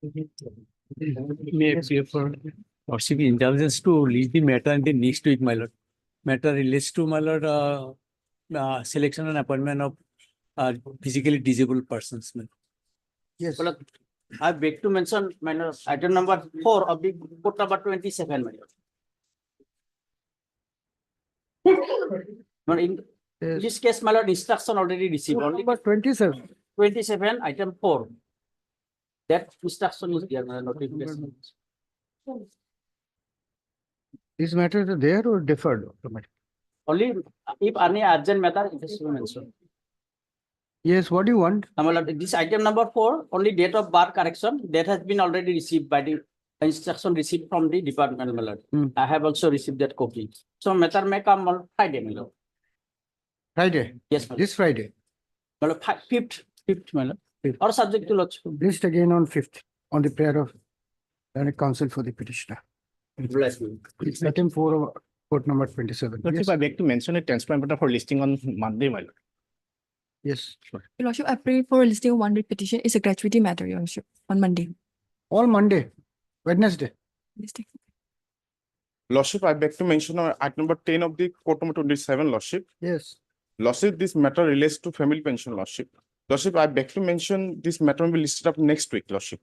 May appear for Lordship indulgence to release the matter in the next week, my lord. Matter relates to, my lord, selection and appointment of physically disabled persons. Yes. Well, I beg to mention, my lord, item number 4 of the court number 27, my lord. But in Yes. this case, my lord, instruction already received. Only Number 27. 27, item 4. That instruction is there, my lord, notification. These matters are there or deferred? Only if any urgent matter, it is to be mentioned. Yes, what do you want? My lord, this item number 4, only date of birth correction, that has been already received by the instruction received from the department, my lord. I have also received that copy. So matter may come on Friday, my lord. Friday. Yes, my lord. This Friday. My lord, fifth, my lord. Or subject to lodge. List again on 5th on the prayer of Learned Counsel for the petitioner. It's item 4 of court number 27. Lordship, Yes. I beg to mention a transfer matter for listing on Monday, my lord. Yes. Your Lordship, I pray for a listing of one writ petition is a gratuity matter, Your Lordship, on Monday. All Monday, Wednesday. Listing. Lordship, I beg to mention item number 10 of the court number 27, Lordship. Yes. Lordship, this matter relates to family pension, Lordship. Lordship, I beg to mention this matter will be listed up next week, Lordship.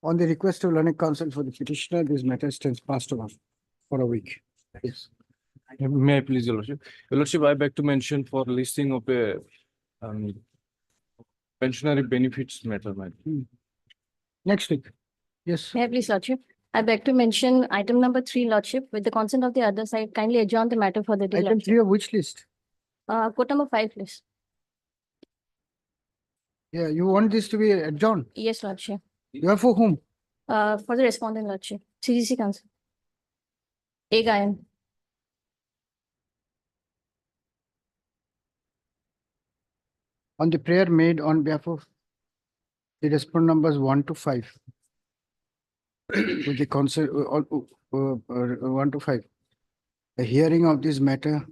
On the request of Learned Counsel for the petitioner, this matter stands passed over for a week. Yes. May I please, Your Lordship? Your Lordship, I beg to mention for listing of a pensionary benefits matter, my lord. Next week. Yes. May I please, Lordship? I beg to mention item number 3, Lordship. With the consent of the other side, kindly adjourn the matter for the day. Item Lordship. 3 of which list? Court number 5, please. Yeah, you want this to be adjourned? Yes, Lordship. You are for whom? For the respondent, Lordship. CGC Council. A. Gayan. On the prayer made on behalf of the respondent numbers 1 to 5. With the counsel 1 to 5. The hearing of this matter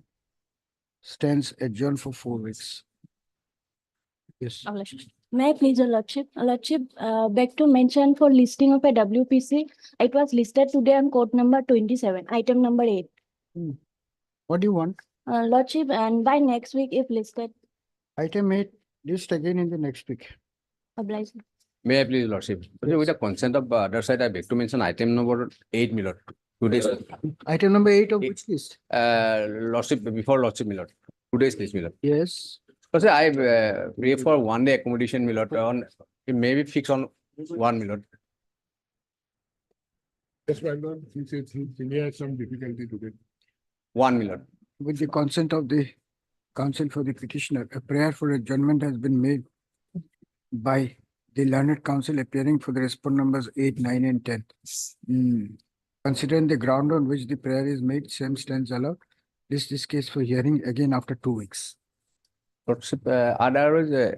stands adjourned for 4 weeks. Yes. May I please, Your Lordship? Lordship, beg to mention for listing of a WPC, it was listed today on court number 27, item number 8. What do you want? Lordship, and by next week, if listed, Item 8, list again in the next week. oblige. May I please, Lordship? With the consent of other side, I beg to mention item number 8, my lord. Today's Item number 8 of which list? Lordship, before Lordship, my lord. Today's list, my lord. Yes. So I pray for 1 day accommodation, my lord. It may be fixed on 1, my lord. Yes, my lord, he has some difficulty today. 1, my lord. With the consent of the counsel for the petitioner, a prayer for adjournment has been made by the learned counsel appearing for the respondent numbers 8, 9, and 10. Considering the ground on which the prayer is made, same stands allowed. This case for hearing again after 2 weeks. Lordship, otherwise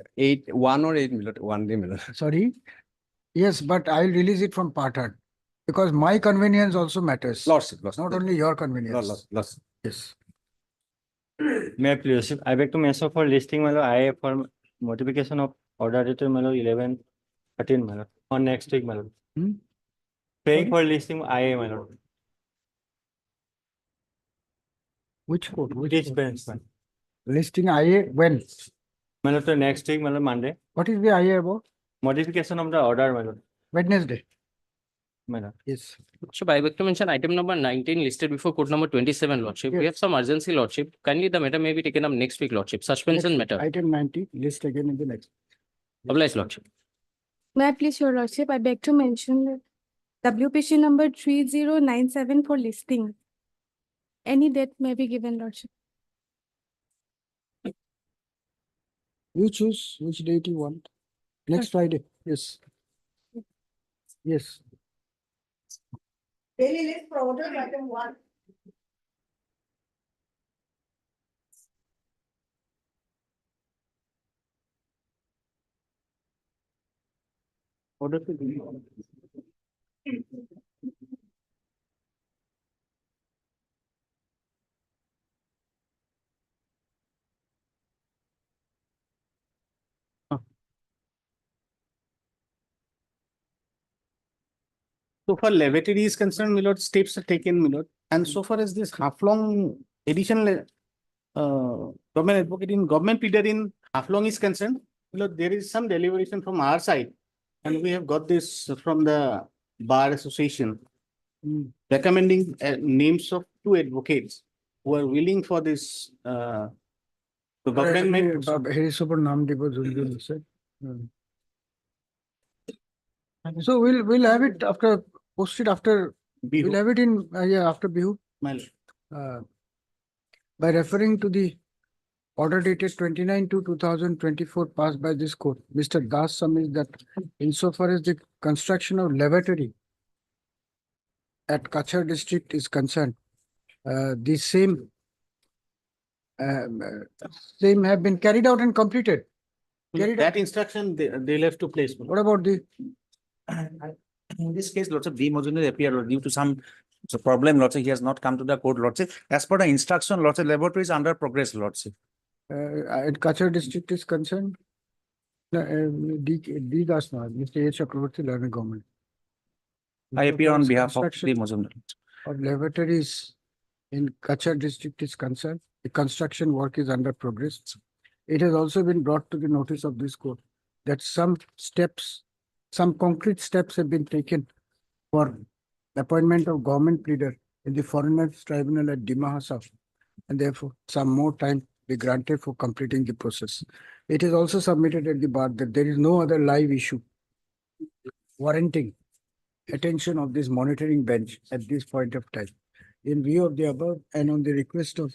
1 or 8, my lord. 1 day, my lord. Sorry? Yes, but I'll release it from part third. Because my convenience also matters. Lordship, Not only your convenience. Lordship. Yes. May I please, I beg to mention for listing, my lord, I for modification of order dated, my lord, 11/13, my lord, on next week, my lord. Praying for listing IA, my lord. Which court? Which Which court? bench, man? Listing IA when? My lord, the next week, my lord, Monday. What is the IA about? Modification of the order, my lord. Wednesday. My lord. Yes. Lordship, I beg to mention item number 19 listed before court number 27, Lordship. We Yes. have some urgency, Lordship. Kindly the matter may be taken up next week, Lordship. Suspension Next, matter. Item 90, list again in the next. Oblige, Lordship. May I please, Your Lordship, I beg to mention WPC number 3097 for listing. Any date may be given, Lordship. You choose which date you want. Next Friday. Yes. Yes. Daily list for order item 1. Order to be. So far lavatory is concerned, my lord, steps are taken, my lord. And so far as this half-long additional government advocate in government pleader in half-long is concerned, my lord, there is some deliberation from our side. And we have got this from the Bar Association recommending names of 2 advocates who are willing for this the government made. His super naam dibo Zulgul sir. So we'll have it after, posted after, we'll have it in, yeah, after Bihu. My lord. By referring to the order dated 29/2/2024 passed by this court, Mr. Das submits that insofar as the construction of lavatory at Kachar district is concerned, the same have been carried out and completed. Carried out. That instruction they left to place. What about the, In this case, lots of D. Mojumdar appeared due to some problem, lots of he has not come to the court, lots of, as per the instruction, lots of laboratory is under progress, lots of. at Kachar district is concerned? D. Das, Mr. H. Chakravarti, Learning Government. I appear on behalf of Construction D. Mojumdar. of lavatories in Kachar district is concerned, the construction work is under progress. It has also been brought to the notice of this court that some concrete steps have been taken for appointment of government pleader in the Foreigners Tribunal at Dimahasa, and therefore some more time be granted for completing the process. It is also submitted at the bar that there is no other live issue warranting attention of this monitoring bench at this point of time. In view of the above and on the request of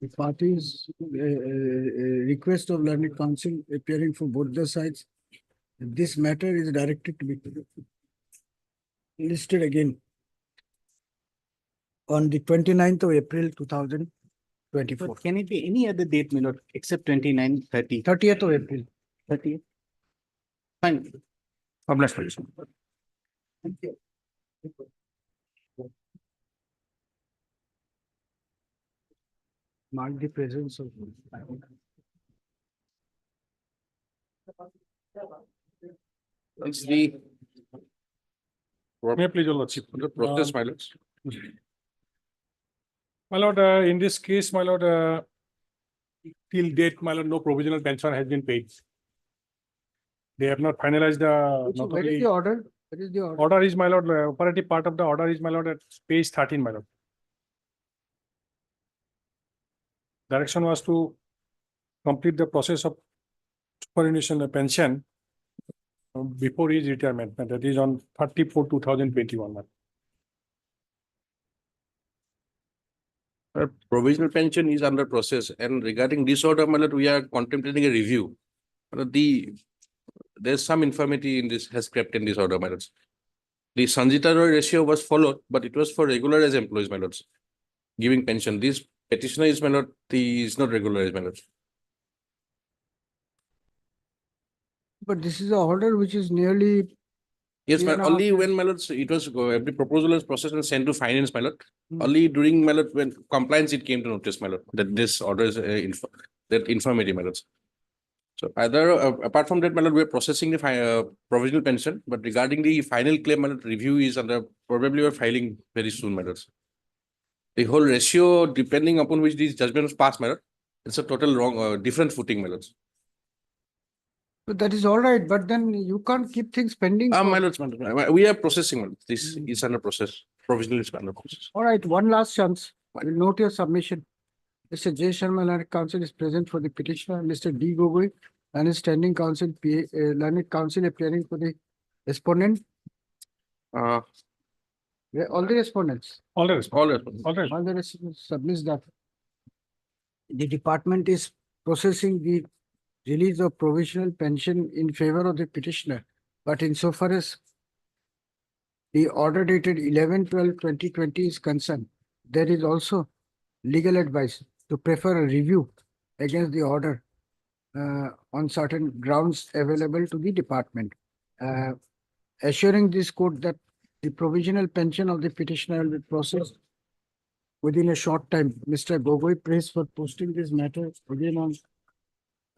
the parties, request of Learned Council appearing for both the sides, this matter is directed to be listed again on the 29th of April 2024. But can it be any other date, my lord, except 29, 30? 30th of April. 30th? Fine. Published position. Thank you. Mark the presence of. It's the May I please, your lordship. the process, my lords. My lord, in this case, my lord, till date, my lord, no provisional pension has been paid. They have not finalized the. not Where is only- the order? Where is the order? Order is, my lord, operative part of the order is, my lord, at page 13, my lord. Direction was to complete the process of superannuation pension before his retirement, and that is on 30/4/2021. Provisional pension is under process, and regarding this order, my lord, we are contemplating a review. There's some infirmity in this, has crept in this order, my lords. The Sanjita Roy ratio was followed, but it was for regularized employees, my lords, giving pension. This petitioner is, my lord, he is not regularized, my lords. But this is an order which is nearly. Yes, three but and a half only years. when, my lords, it was, every proposal was processed and sent to finance, my lord. Hmm. Only during, my lord, when compliance, it came to notice, my lord, that this order is, that infirmity, my lords. So either, apart from that, my lord, we are processing the provisional pension, but regarding the final claim, my lord, review is under, probably we are filing very soon, my lords. The whole ratio, depending upon which these judgments pass, my lord, it's a total wrong, different footing, my lords. But that is all right, but then you can't keep things pending. My for- lords, my lord, we are processing, my lords. This is under process, provisional is under process. All right, one last chance. I will note your submission. Mr. J. Sharma, Learned Council is present for the petitioner. Mr. D. Gogoi, and his standing counsel, Learned Council appearing for the respondent. Yeah, all the respondents. All the All, All the respondents submits that the department is processing the release of provisional pension in favor of the petitioner. But insofar as the order dated 11/12/2020 is concerned, there is also legal advice to prefer a review against the order on certain grounds available to the department. Assuring this court that the provisional pension of the petitioner will be processed within a short time. Mr. Gogoi prays for posting this matter again on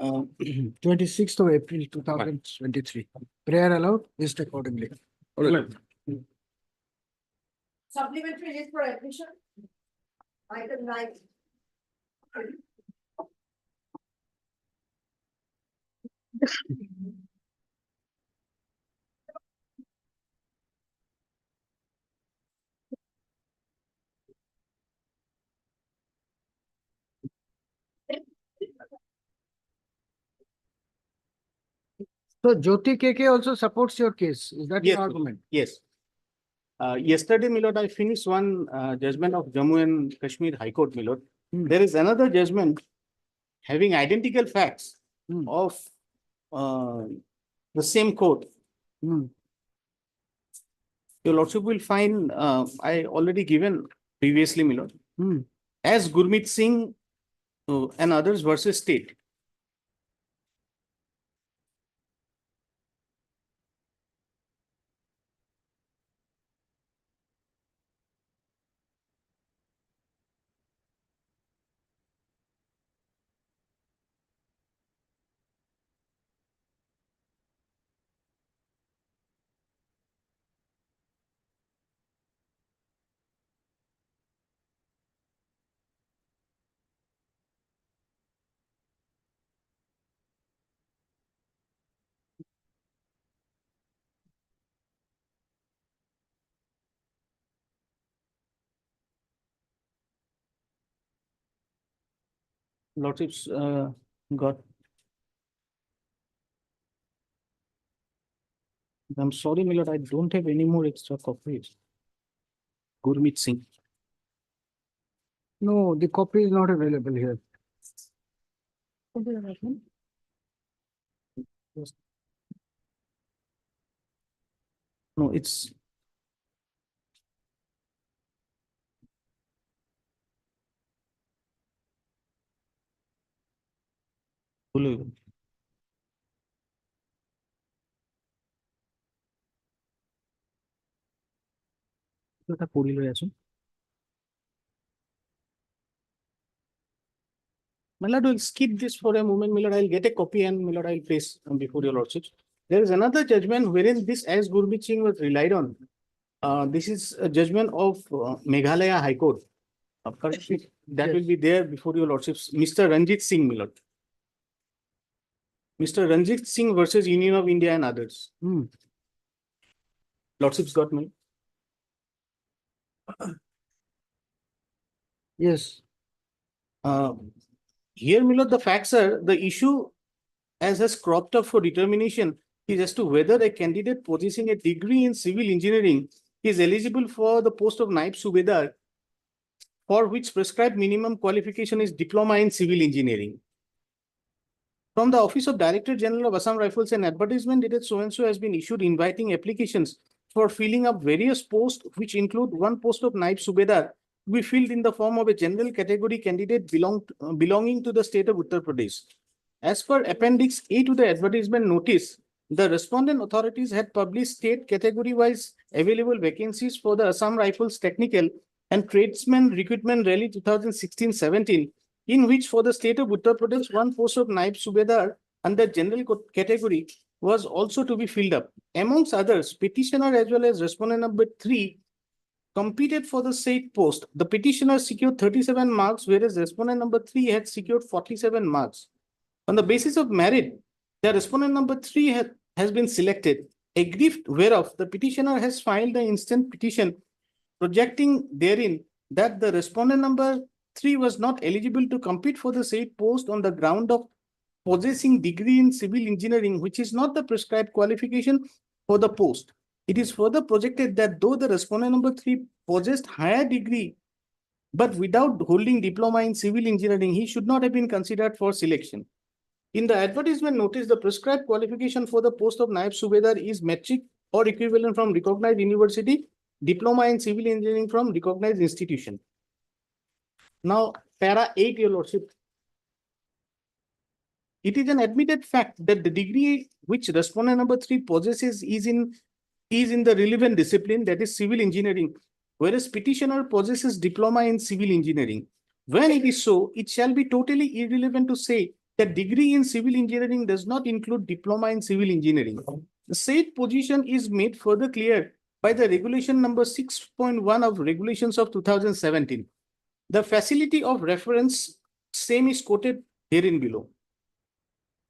26th of April 2023. Prayer allowed, is accordingly. all right. Supplementary list for admission. Item 9. So Jyoti KK also supports your case. Is that Yes, your argument? Yes. Yesterday, Milord, I finished one judgment of Jammu and Kashmir High Court, Milord. There is another judgment having identical facts of the same court. Hmm. Your Lordship will find, I already given previously, Milord, as Gurmeet Singh and others versus state. Lordships got. I'm sorry, Milord, I don't have any more extra copies. Gurmeet Singh. No, the copy is not available here. No, it's. Blue. এটা পড়ি লৈ আছো। Milord, will skip this for a moment, Milord. I'll get a copy and Milord, I'll place before your Lordships. There is another judgment wherein this as Gurmeet Singh was relied on. This is a judgment of Meghalaya High Court. That will be there before your Lordships. Mr. Ranjit Singh, Milord. Mr. Ranjit Singh versus Union of India and others. Lordships got me. Yes. Here, Milord, the facts are the issue as has cropped up for determination is as to whether a candidate possessing a degree in civil engineering is eligible for the post of Naib Subedar, for which prescribed minimum qualification is diploma in civil engineering. From the Office of Director General of Assam Rifles, an advertisement dated so-and-so has been issued inviting applications for filling up various posts, which include one post of Naib Subedar to be filled in the form of a general category candidate belonging to the state of Uttar Pradesh. As per Appendix A to the advertisement notice, the respondent authorities had published state category-wise available vacancies for the Assam Rifles Technical and Tradesmen Recruitment Rally 2016-17, in which for the state of Uttar Pradesh, one post of Naib Subedar under general category was also to be filled up. Amongst others, petitioner as well as respondent number 3 competed for the said post. The petitioner secured 37 marks, whereas respondent number 3 had secured 47 marks. On the basis of merit, the respondent number 3 has been selected, aggrieved whereof the petitioner has filed the instant petition projecting therein that the respondent number 3 was not eligible to compete for the said post on the ground of possessing degree in civil engineering, which is not the prescribed qualification for the post. It is further projected that though the respondent number 3 possessed higher degree, but without holding diploma in civil engineering, he should not have been considered for selection. In the advertisement notice, the prescribed qualification for the post of Naib Subedar is metric or equivalent from recognized university, diploma in civil engineering from recognized institution. Now, para 8, your Lordship. It is an admitted fact that the degree which respondent number 3 possesses is in the relevant discipline, that is civil engineering, whereas petitioner possesses diploma in civil engineering. When it is so, it shall be totally irrelevant to say that degree in civil engineering does not include diploma in civil engineering. The said position is made further clear by the regulation number 6.1 of regulations of 2017. The facility of reference same is quoted herein below.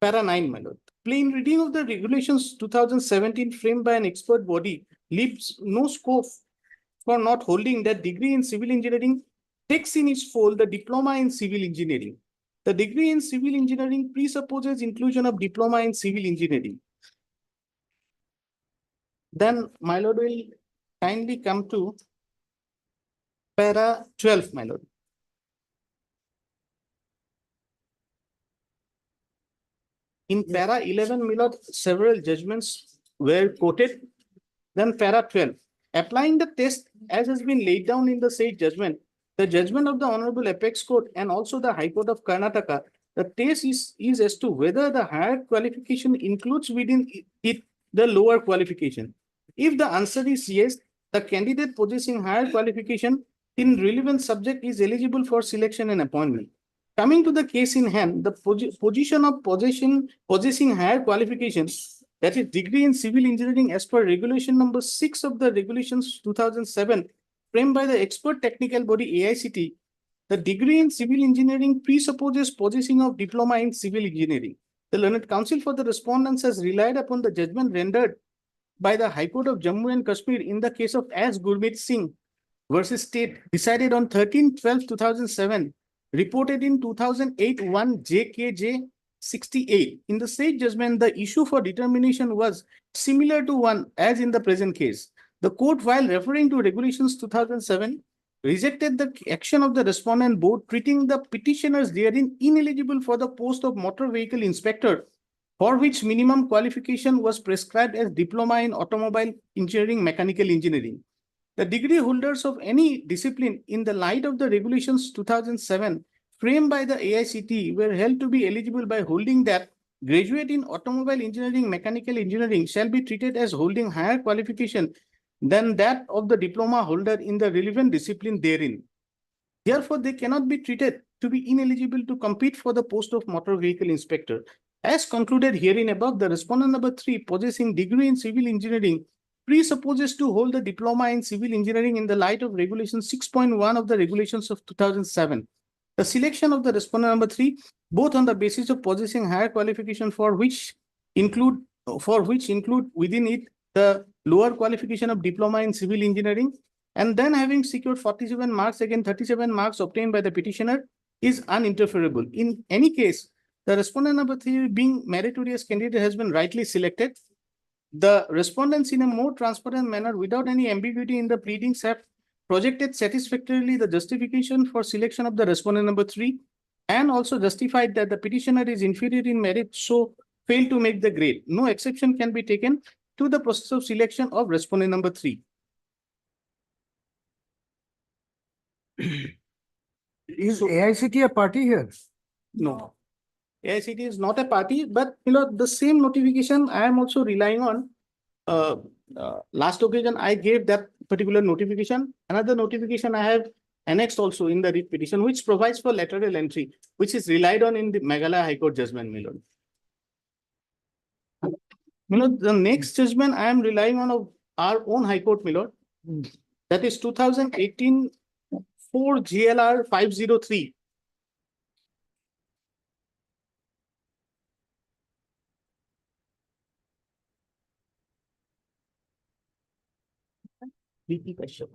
Para 9, my lord. Plain reading of the regulations 2017 framed by an expert body leaves no scope for not holding that degree in civil engineering takes in its fold the diploma in civil engineering. The degree in civil engineering presupposes inclusion of diploma in civil engineering. Then my lord will kindly come to para 12, my lord. In para 11, my lord, several judgments were quoted. Then para 12, applying the test as has been laid down in the said judgment, the judgment of the Honorable Apex Court and also the High Court of Karnataka, the test is as to whether the higher qualification includes within it the lower qualification. If the answer is yes, the candidate possessing higher qualification in relevant subject is eligible for selection and appointment. Coming to the case in hand, the position of possessing higher qualifications, that is degree in civil engineering as per regulation number 6 of the regulations 2007, framed by the expert technical body AICT, the degree in civil engineering presupposes possessing of diploma in civil engineering. The learned counsel for the respondents has relied upon the judgment rendered by the High Court of Jammu and Kashmir in the case of S. Gurmeet Singh versus State, decided on 13/12/2007, reported in 2008-1 JKJ 68. In the said judgment, the issue for determination was similar to one as in the present case. The court, while referring to regulations 2007, rejected the action of the respondent board, treating the petitioners therein ineligible for the post of motor vehicle inspector, for which minimum qualification was prescribed as diploma in automobile engineering, mechanical engineering. The degree holders of any discipline in the light of the regulations 2007 framed by the AICT were held to be eligible by holding that graduate in automobile engineering, mechanical engineering shall be treated as holding higher qualification than that of the diploma holder in the relevant discipline therein. Therefore, they cannot be treated to be ineligible to compete for the post of motor vehicle inspector. As concluded herein above, the respondent number 3, possessing degree in civil engineering, presupposes to hold the diploma in civil engineering in the light of regulation 6.1 of the regulations of 2007. The selection of the respondent number 3, both on the basis of possessing higher qualification for which include within it the lower qualification of diploma in civil engineering, and then having secured 47 marks against 37 marks obtained by the petitioner, is uninterferable. In any case, the respondent number 3 being meritorious candidate has been rightly selected. The respondents in a more transparent manner without any ambiguity in the pleadings have projected satisfactorily the justification for selection of the respondent number 3 and also justified that the petitioner is inferior in merit, so failed to make the grade. No exception can be taken to the process of selection of respondent number 3. Is AICT a party here? No. AICT is not a party, but the same notification I am also relying on. Last occasion I gave that particular notification. Another notification I have annexed also in the writ petition, which provides for lateral entry, which is relied on in the Meghalaya High Court judgment, Milord. The next judgment I am relying on our own High Court, Milord. That is 2018 4 GLR 503. Preeti Kashyap.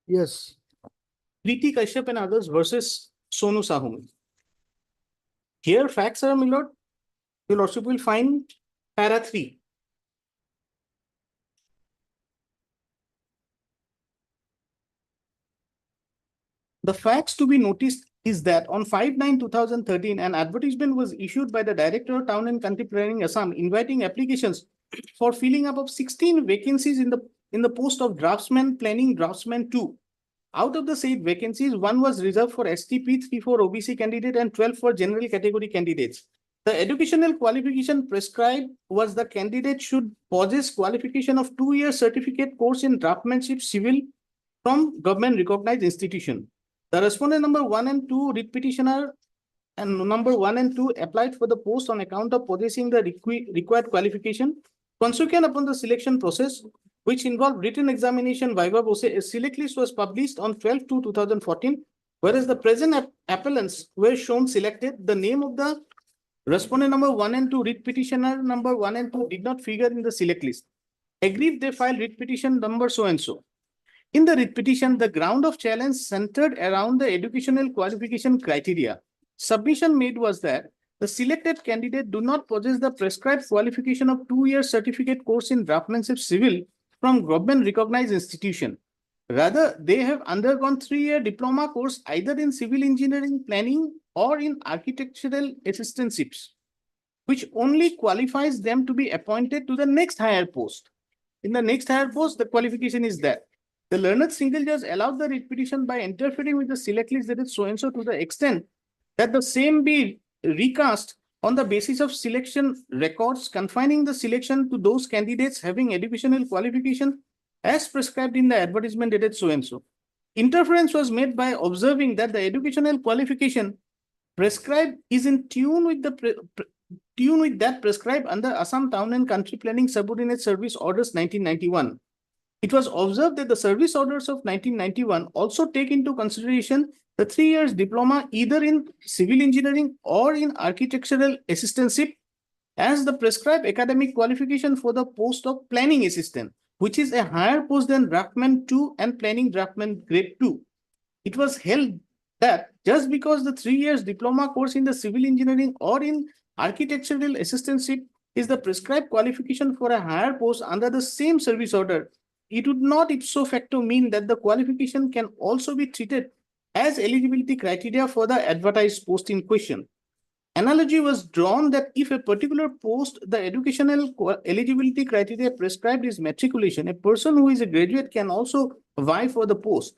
Yes. Preeti Kashyap and others versus Sonu Sahu. Here facts are, Milord. Your Lordship will find para 3. The facts to be noticed is that on 5/9/2013, an advertisement was issued by the Director of Town and Country Planning Assam inviting applications for filling up of 16 vacancies in the post of Draftsman Planning Draftsman 2. Out of the said vacancies, 1 was reserved for STP 3/4 OBC candidate and 12 for general category candidates. The educational qualification prescribed was the candidate should possess qualification of 2-year certificate course in draftsmanship civil from government recognized institution. The respondent number 1 and 2 writ petitioner and number 1 and 2 applied for the post on account of possessing the required qualification. Consequent upon the selection process, which involved written examination viva voce, a select list was published on 12/2/2014, whereas the present appellants were shown selected. The name of the respondent number 1 and 2, writ petitioner number 1 and 2 did not figure in the select list. Aggrieved, they filed writ petition number so and so. In the writ petition, the ground of challenge centered around the educational qualification criteria. Submission made was that the selected candidate do not possess the prescribed qualification of 2-year certificate course in draftsmanship civil from government recognized institution. Rather, they have undergone 3-year diploma course either in civil engineering planning or in architectural assistantships, which only qualifies them to be appointed to the next higher post. In the next higher post, the qualification is that the learned single judge allowed the writ petition by interfering with the select list that is so and so to the extent that the same be recast on the basis of selection records, confining the selection to those candidates having educational qualification as prescribed in the advertisement dated so and so. Interference was made by observing that the educational qualification prescribed is in tune with that prescribed under Assam Town and Country Planning Subordinate Service Orders 1991. It was observed that the service orders of 1991 also take into consideration the 3 years diploma either in civil engineering or in architectural assistantship as the prescribed academic qualification for the post of planning assistant, which is a higher post than draftman 2 and planning draftman grade 2. It was held that just because the 3 years diploma course in the civil engineering or in architectural assistantship is the prescribed qualification for a higher post under the same service order, it would not ipso facto mean that the qualification can also be treated as eligibility criteria for the advertised post in question. Analogy was drawn that if a particular post, the educational eligibility criteria prescribed is matriculation, a person who is a graduate can also vie for the post,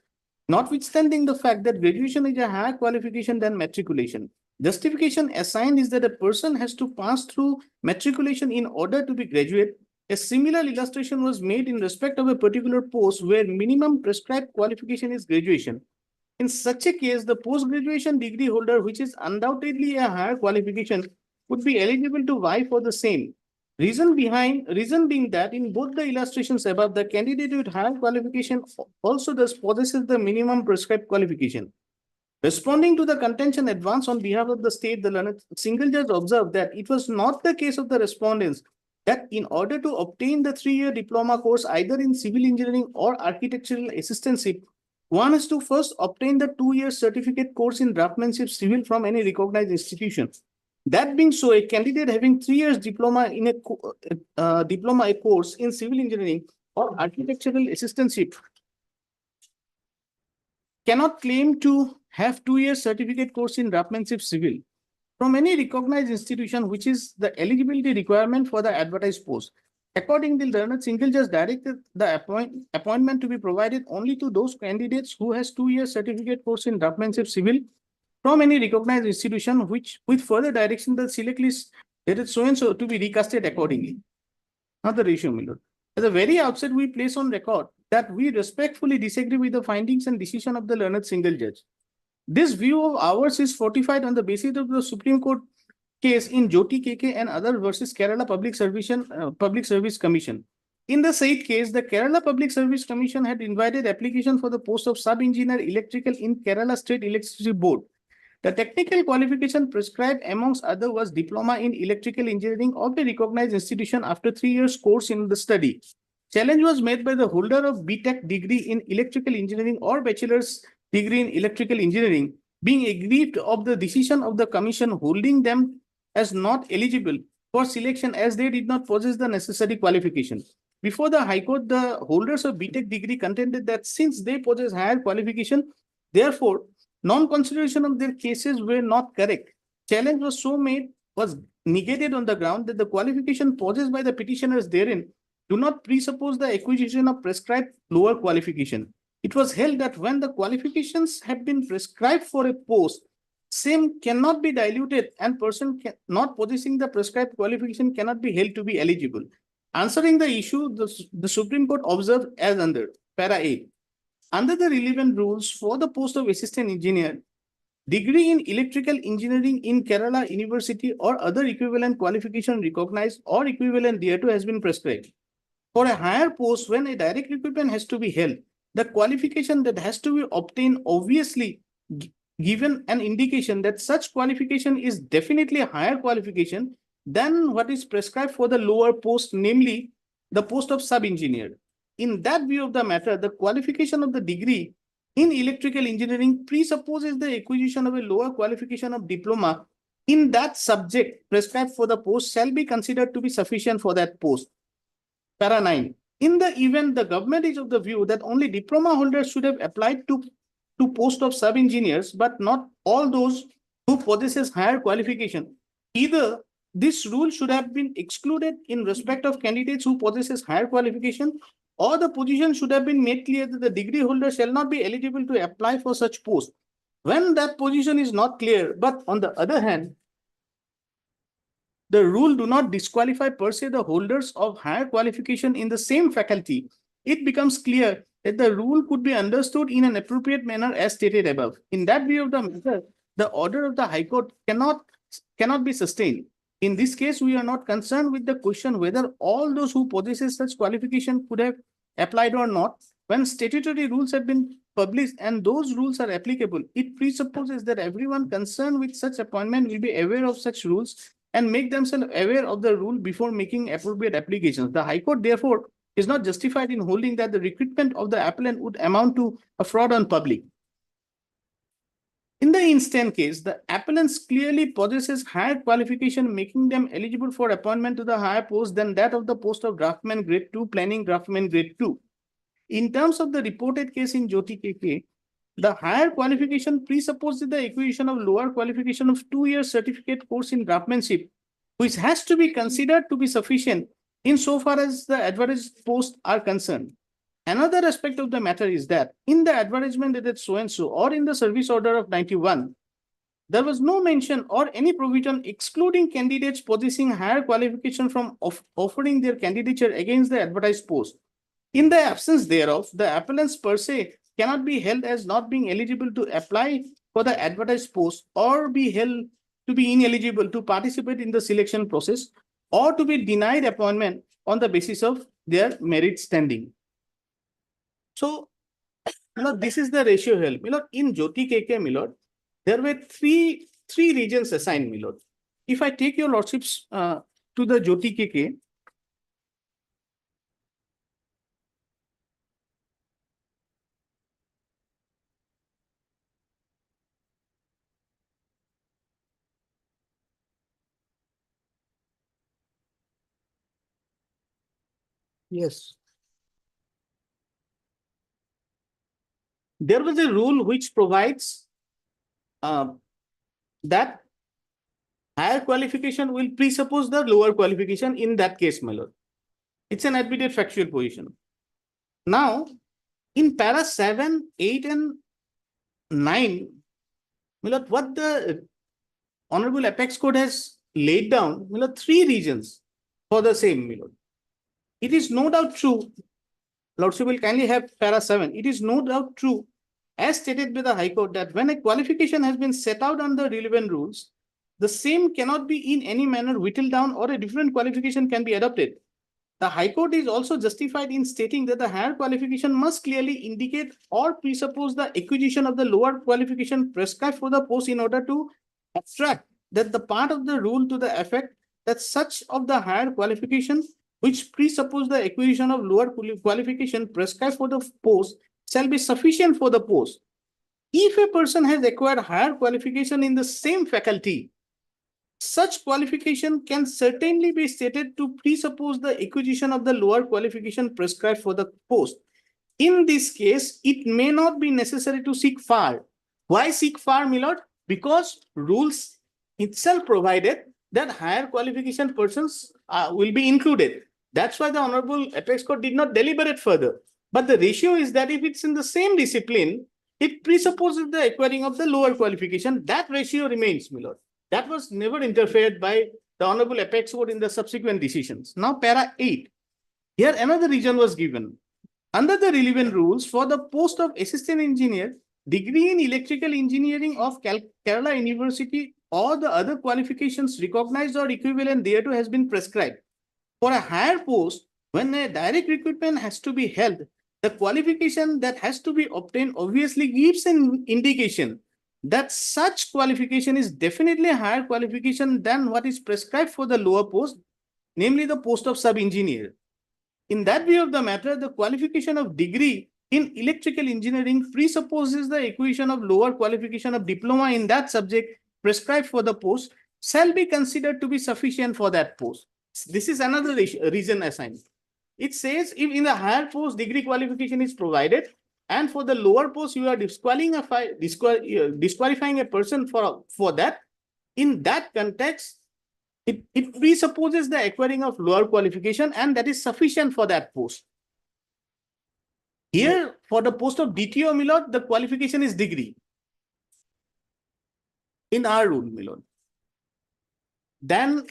notwithstanding the fact that graduation is a higher qualification than matriculation. Justification assigned is that a person has to pass through matriculation in order to be graduate. A similar illustration was made in respect of a particular post where minimum prescribed qualification is graduation. In such a case, the post-graduation degree holder, which is undoubtedly a higher qualification, would be eligible to vie for the same. Reason being that in both the illustrations above, the candidate with higher qualification also possesses the minimum prescribed qualification. Responding to the contention advanced on behalf of the state, the learned single judge observed that it was not the case of the respondents that in order to obtain the 3-year diploma course either in civil engineering or architectural assistantship, one has to first obtain the 2-year certificate course in draftsmanship civil from any recognized institution. That being so, a candidate having 3 years diploma in a course in civil engineering or architectural assistantship cannot claim to have 2-year certificate course in draftsmanship civil from any recognized institution, which is the eligibility requirement for the advertised post. Accordingly, the learned single judge directed the appointment to be provided only to those candidates who has 2-year certificate course in draftsmanship civil from any recognized institution, which with further direction the select list that is so and so to be recasted accordingly. Now the ratio, my lord. At the very outset, we place on record that we respectfully disagree with the findings and decision of the learned single judge. This view of ours is fortified on the basis of the Supreme Court case in Jyoti KK and other versus Kerala Public Service Commission. In the said case, the Kerala Public Service Commission had invited application for the post of sub-engineer electrical in Kerala State Electricity Board. The technical qualification prescribed amongst other was diploma in electrical engineering of a recognized institution after 3 years course in the study. Challenge was made by the holder of BTech degree in electrical engineering or bachelor's degree in electrical engineering being aggrieved of the decision of the commission holding them as not eligible for selection as they did not possess the necessary qualification. Before the High Court, the holders of BTech degree contended that since they possess higher qualification, therefore, non-consideration of their cases were not correct. Challenge was negated on the ground that the qualification possessed by the petitioners therein do not presuppose the acquisition of prescribed lower qualification. It was held that when the qualifications have been prescribed for a post, same cannot be diluted and person not possessing the prescribed qualification cannot be held to be eligible. Answering the issue, the Supreme Court observed as under para A. Under the relevant rules for the post of assistant engineer, degree in electrical engineering in Kerala University or other equivalent qualification recognized or equivalent thereto has been prescribed. For a higher post, when a direct recruitment has to be held, the qualification that has to be obtained obviously given an indication that such qualification is definitely a higher qualification than what is prescribed for the lower post, namely the post of sub-engineer. In that view of the matter, the qualification of the degree in electrical engineering presupposes the acquisition of a lower qualification of diploma in that subject prescribed for the post shall be considered to be sufficient for that post. Para 9. In the event the government is of the view that only diploma holders should have applied to post of sub-engineers, but not all those who possesses higher qualification, either this rule should have been excluded in respect of candidates who possesses higher qualification, or the position should have been made clear that the degree holder shall not be eligible to apply for such post. When that position is not clear, but on the other hand, the rule do not disqualify per se the holders of higher qualification in the same faculty, it becomes clear that the rule could be understood in an appropriate manner as stated above. In that view of the matter, the order of the High Court cannot be sustained. In this case, we are not concerned with the question whether all those who possesses such qualification could have applied or not. When statutory rules have been published and those rules are applicable, it presupposes that everyone concerned with such appointment will be aware of such rules and make themselves aware of the rule before making appropriate applications. The High Court, therefore, is not justified in holding that the recruitment of the appellant would amount to a fraud on public. In the instant case, the appellants clearly possesses higher qualification, making them eligible for appointment to the higher post than that of the post of draftsman grade 2, planning draftsman grade 2. In terms of the reported case in Jyoti KK, the higher qualification presupposes the acquisition of lower qualification of 2-year certificate course in draftsmanship, which has to be considered to be sufficient insofar as the advertised posts are concerned. Another aspect of the matter is that in the advertisement dated so-and-so or in the service order of 91, there was no mention or any provision excluding candidates possessing higher qualification from offering their candidature against the advertised post. In the absence thereof, the appellants per se cannot be held as not being eligible to apply for the advertised post or be held to be ineligible to participate in the selection process or to be denied appointment on the basis of their merit standing. So, this is the ratio held. In Jyoti KK, there were three regions assigned, If I take your lordships to the Jyoti KK, yes. There was a rule which provides that higher qualification will presuppose the lower qualification in that case, my lord. It's an admitted factual position. Now, in para 7, 8, and 9, my lord, what the Honorable Apex Court has laid down, my lord, 3 regions for the same, my lord. It is no doubt true, Lordship will kindly have para 7. It is no doubt true, as stated by the High Court, that when a qualification has been set out under relevant rules, the same cannot be in any manner whittled down or a different qualification can be adopted. The High Court is also justified in stating that the higher qualification must clearly indicate or presuppose the acquisition of the lower qualification prescribed for the post in order to abstract that the part of the rule to the effect that such of the higher qualification which presuppose the acquisition of lower qualification prescribed for the post shall be sufficient for the post. If a person has acquired higher qualification in the same faculty, such qualification can certainly be stated to presuppose the acquisition of the lower qualification prescribed for the post. In this case, it may not be necessary to seek far. Why seek far, my lord? Because rules itself provided that higher qualification persons will be included. That's why the Honorable Apex Court did not deliberate further. But the ratio is that if it's in the same discipline, it presupposes the acquiring of the lower qualification. That ratio remains, my lord. That was never interfered by the Honorable Apex Court in the subsequent decisions. Now, para 8. Here another reason was given. Under the relevant rules, for the post of assistant engineer, degree in electrical engineering of Kerala University or the other qualifications recognized or equivalent thereto has been prescribed. For a higher post, when a direct recruitment has to be held, the qualification that has to be obtained obviously gives an indication that such qualification is definitely a higher qualification than what is prescribed for the lower post, namely the post of sub-engineer. In that view of the matter, the qualification of degree in electrical engineering presupposes the acquisition of lower qualification of diploma in that subject prescribed for the post shall be considered to be sufficient for that post. This is another reason assigned. It says if in the higher post degree qualification is provided and for the lower post you are disqualifying a person for that, in that context, it presupposes the acquiring of lower qualification and that is sufficient for that post. Here, for the post of DTO, my lord, the qualification is degree. In our rule, my lord. Then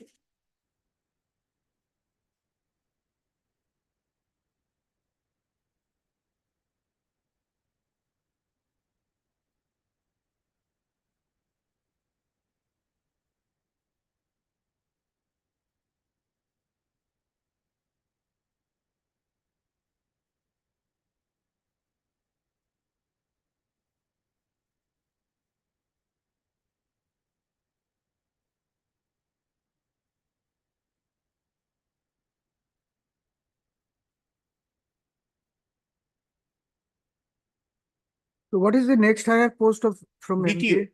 So what is the next higher post of from DTO. MBA?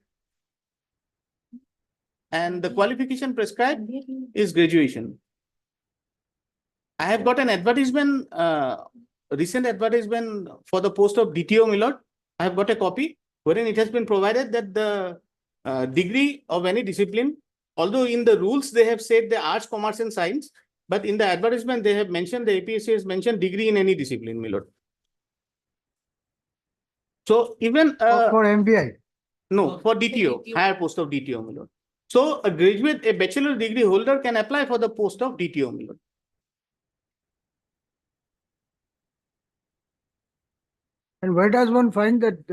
And the qualification prescribed is graduation. I have got an advertisement, recent advertisement for the post of DTO, my lord. I have got a copy wherein it has been provided that the degree of any discipline, although in the rules they have said the arts, commerce and science, but in the advertisement they have mentioned, the APSC has mentioned degree in any discipline, my lord. So even For MBI? no, for DTO, higher post of DTO, my lord. So a graduate, a bachelor degree holder can apply for the post of DTO, my lord. And where does one find that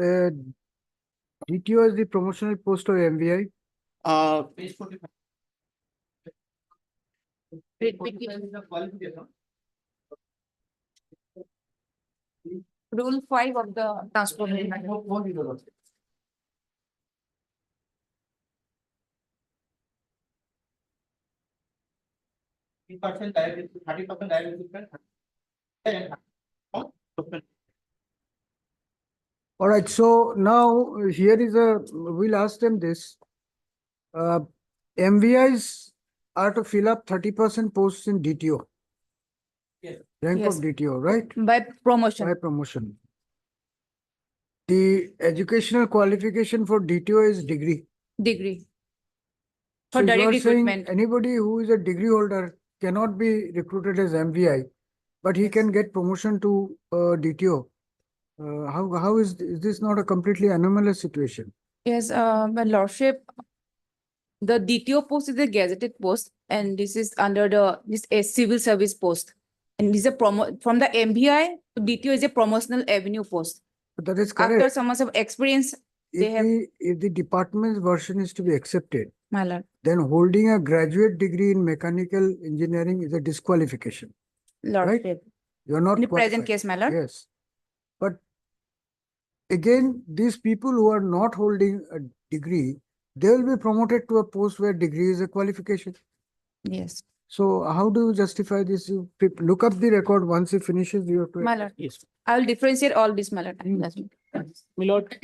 DTO is the promotional post of MBI? Page 45. Rule 5 of the transport. All right, so now here is we'll ask them this. MVIs are to fill up 30% posts in DTO. Yes. Rank Yes. of DTO, right? By promotion. By promotion. The educational qualification for DTO is degree. Degree. So For you direct are saying recruitment. anybody who is a degree holder cannot be recruited as MVI, but he can get promotion to DTO. How is this not a completely anomalous situation? Yes, my lordship, the DTO post is a gazetted post and this is under this a civil service post. And this is a from the MBI, DTO is a promotional avenue post. But that is After correct. some months of experience, they have, If the department's version is to be accepted, my lord, then holding a graduate degree in mechanical engineering is a disqualification. lordship. You are not In the present qualified. case, my lord. Yes. But again, these people who are not holding a degree, they will be promoted to a post where degree is a qualification. Yes, So how do you justify this? You look up the record once it finishes your. my lord. Yes. I will differentiate all this, my lord. That's it. My lord,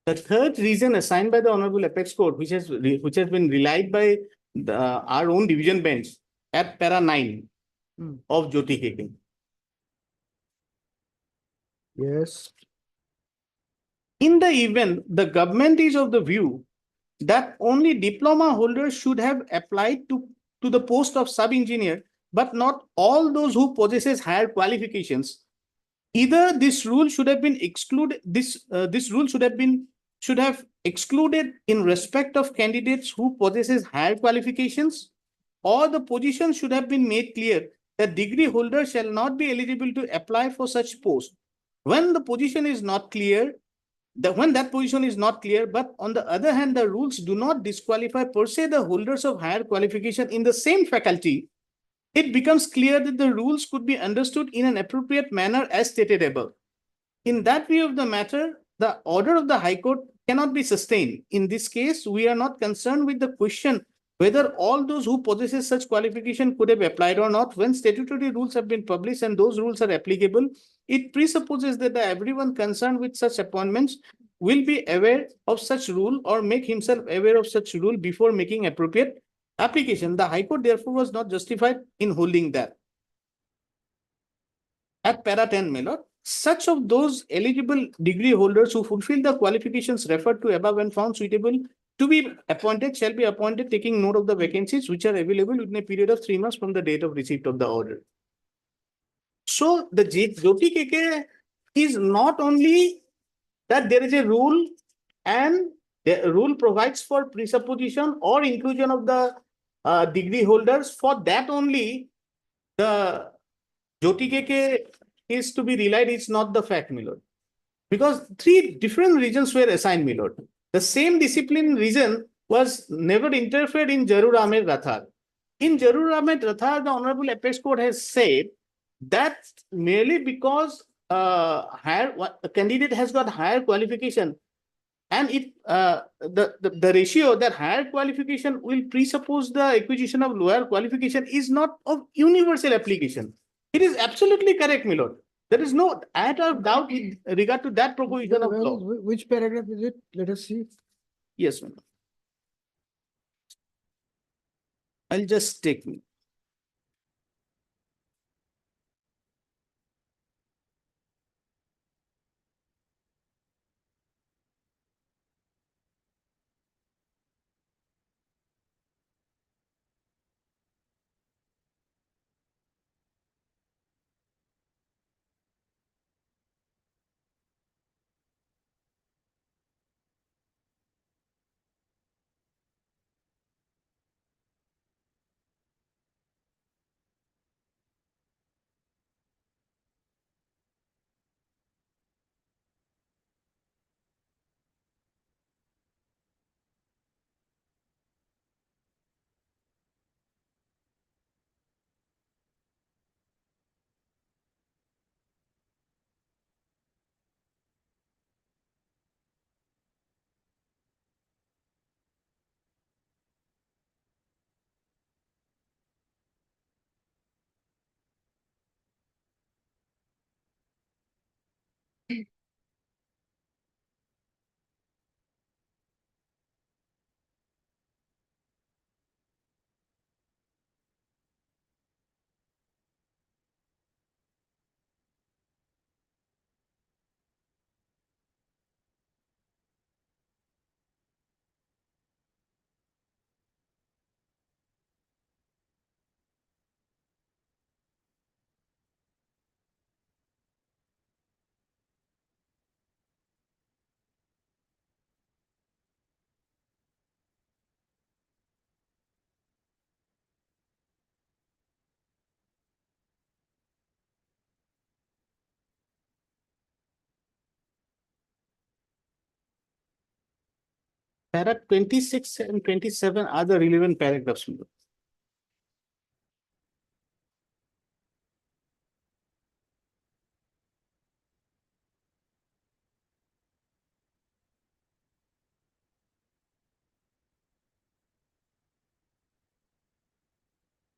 the third reason assigned by the Honorable Apex Court, which has been relied by our own division bench at para 9 of Jyoti KK. Yes. In the event, the government is of the view that only diploma holders should have applied to the post of sub-engineer, but not all those who possesses higher qualifications. Either this rule should have been excluded, this rule should have excluded in respect of candidates who possesses higher qualifications, or the position should have been made clear that degree holders shall not be eligible to apply for such post. When the position is not clear, when that position is not clear, but on the other hand, the rules do not disqualify per se the holders of higher qualification in the same faculty, it becomes clear that the rules could be understood in an appropriate manner as stated above. In that view of the matter, the order of the High Court cannot be sustained. In this case, we are not concerned with the question whether all those who possesses such qualification could have applied or not. When statutory rules have been published and those rules are applicable, it presupposes that everyone concerned with such appointments will be aware of such rule or make himself aware of such rule before making appropriate application. The High Court therefore was not justified in holding that. At para 10, my lord, such of those eligible degree holders who fulfill the qualifications referred to above and found suitable to be appointed shall be appointed, taking note of the vacancies which are available within a period of 3 months from the date of receipt of the order. So the Jyoti KK is not only that there is a rule and the rule provides for presupposition or inclusion of the degree holders. For that only, the Jyoti KK is to be relied. It's not the fact, my lord. Because 3 different regions were assigned, my lord. The same discipline region was never interfered in Jarur Ahmed Rathar. In Jarur Ahmed Rathar, the Honorable Apex Court has said that merely because a candidate has got higher qualification and the ratio that higher qualification will presuppose the acquisition of lower qualification is not of universal application. It is absolutely correct, my lord. There is no iota of doubt with regard to that proposition of law. Which paragraph is it? Let us see. Yes, ma'am. I'll just take me. Para 26 and 27 are the relevant paragraphs, my lord.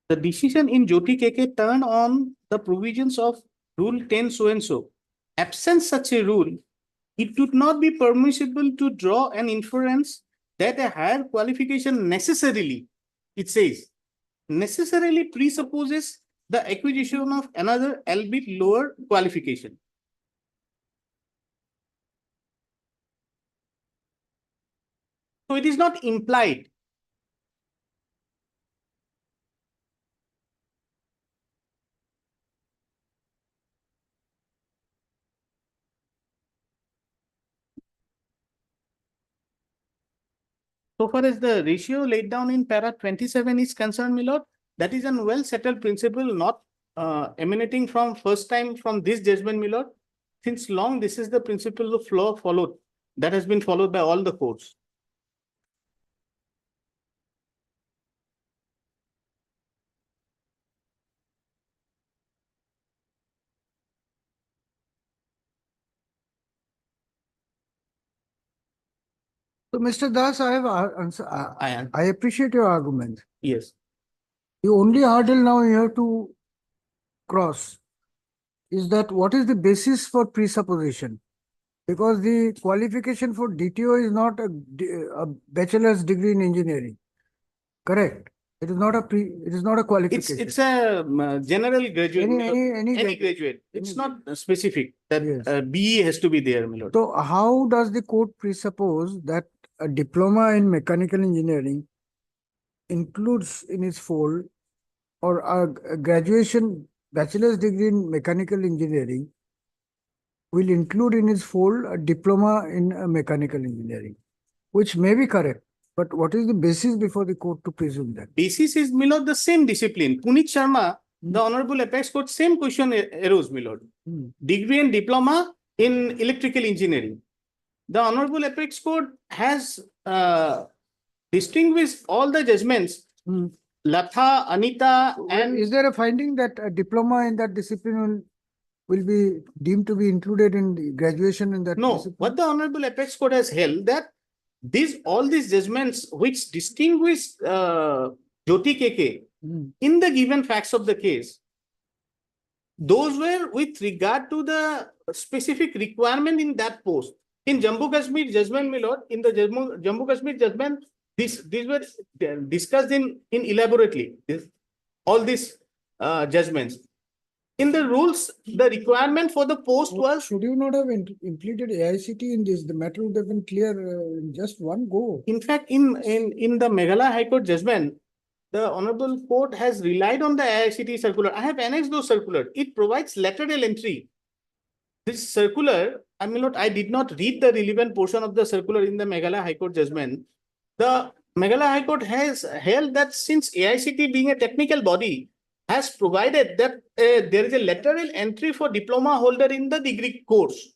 The decision in Jyoti KK turned on the provisions of Rule 10 so and so. Absent such a rule, it would not be permissible to draw an inference that a higher qualification necessarily, it says, necessarily presupposes the acquisition of another albeit lower qualification. So it is not implied. So far as the ratio laid down in para 27 is concerned, my lord, that is a well settled principle not emanating from first time from this judgment, my lord. since long, this is the principle of law followed, that has been followed by all the courts. So, Mr. Das, I have I appreciate your argument. Yes. The only hurdle now you have to cross is that what is the basis for presupposition? Because the qualification for DTO is not a bachelor's degree in engineering. Correct? It is not a qualification. It's a general graduate. Any Graduate. It's not specific that Yes. BE has to be there, my lord. So how does the court presuppose that a diploma in mechanical engineering includes in its fold, or a graduation bachelor's degree in mechanical engineering will include in its fold a diploma in mechanical engineering, which may be correct. But what is the basis before the court to presume that? Basis is, my lord, the same discipline. Punit Sharma, the Honorable Apex Court, same question arose, my lord. Degree and diploma in electrical engineering. The Honorable Apex Court has distinguished all the judgments. Latha, Anita, and Is there a finding that a diploma in that discipline will be deemed to be included in the graduation in that no, discipline? what the Honorable Apex Court has held that all these judgments which distinguish Jyoti KK in the given facts of the case, those were with regard to the specific requirement in that post. In Jammu Kashmir judgment, my lord, in the Jammu Kashmir judgment, these were discussed in elaborately. All these judgments. In the rules, the requirement for the post was. Should you not have implemented AICT in this? The matter would have been clear in just one go. In fact, in the Meghalaya High Court judgment, the Honorable Court has relied on the AICT circular. I have annexed those circular. It provides lateral entry. This circular, I did not read the relevant portion of the circular in the Meghalaya High Court judgment. The Meghalaya High Court has held that since AICT being a technical body, has provided that there is a lateral entry for diploma holder in the degree course.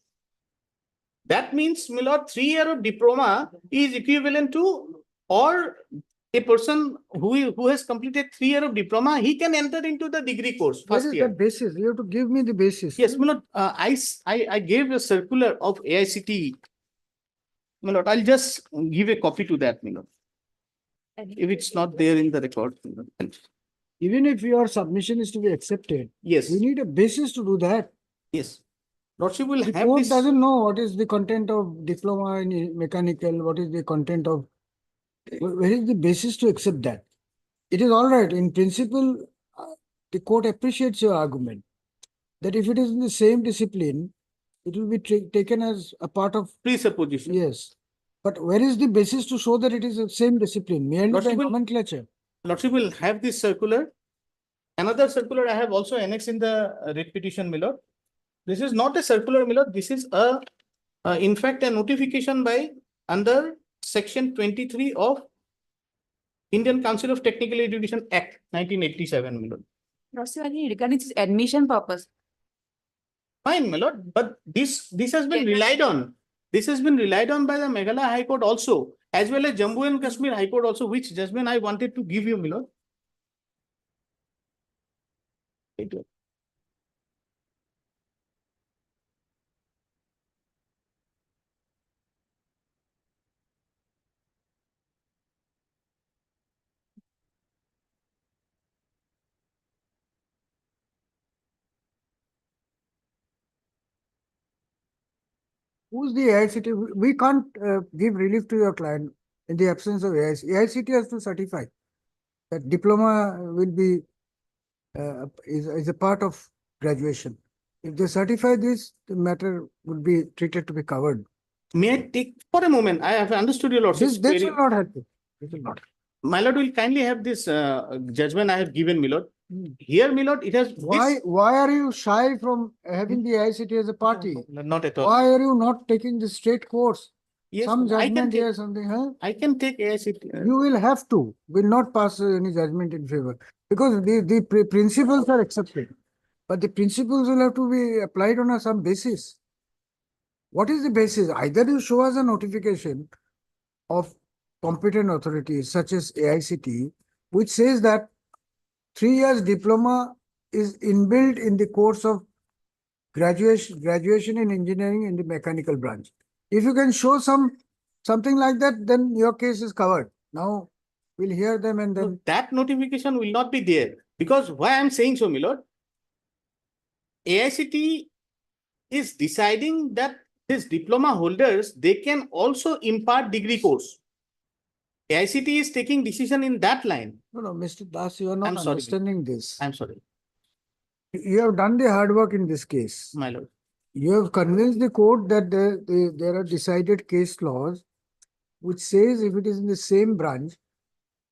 That means, my lord, 3 years of diploma is equivalent to, or a person who has completed 3 years of diploma, he can enter into the degree course What first is year. the basis? You have to give me the basis. Yes, my lord, I gave a circular of AICT. My lord, I'll just give a copy to that, my lord. If it's not there in the record. My lord. Even if your submission is to be accepted, Yes, we need a basis to do that. yes. Lordship will The have court this. doesn't know what is the content of diploma in mechanical, what is the content of, where is the basis to accept that? It is all right. In principle, the court appreciates your argument that if it is in the same discipline, it will be taken as a part of, Presupposition. yes. But where is the basis to show that it is the same discipline? Merely by Lordship will- nomenclature. Lordship will have this circular. Another circular I have also annexed in the writ petition, my lord. This is not a circular, my lord. This is in fact, a notification by under section 23 of Indian Council of Technical Education Act 1987, my lord. Lordship, regarding this admission purpose. Fine, my lord, but this has been relied on. This has been relied on by the Meghalaya High Court also, as well as Jammu and Kashmir High Court also, which judgment I wanted to give you, my lord. Who's the AICT? We can't give relief to your client in the absence of AICT. AICT has to certify that diploma will be is a part of graduation. If they certify this, the matter would be treated to be covered. May I take for a moment? I have understood your lordship. This will not help you. This will not. My lord will kindly have this judgment I have given, my lord. Here, my lord, it has. Why are you shy from having the AICT as a party? Not at all. Why are you not taking the straight course? Yes, Some I can judgment take- here, something, huh? I can take AICT. You will have to, will not pass any judgment in favor, because the principles are accepted. But the principles will have to be applied on some basis. What is the basis? Either you show us a notification of competent authorities such as AICT, which says that 3 years diploma is inbuilt in the course of graduation in engineering in the mechanical branch. If you can show something like that, then your case is covered. Now we'll hear them and So then that notification will not be there, because why I'm saying so, my lord? AICT is deciding that these diploma holders, they can also impart degree course. AICT is taking decision in that line. no, Mr. Das, you are not I'm sorry. understanding this. I'm sorry, You have done the hard work in this case. my lord. You have convinced the court that there are decided case laws which says if it is in the same branch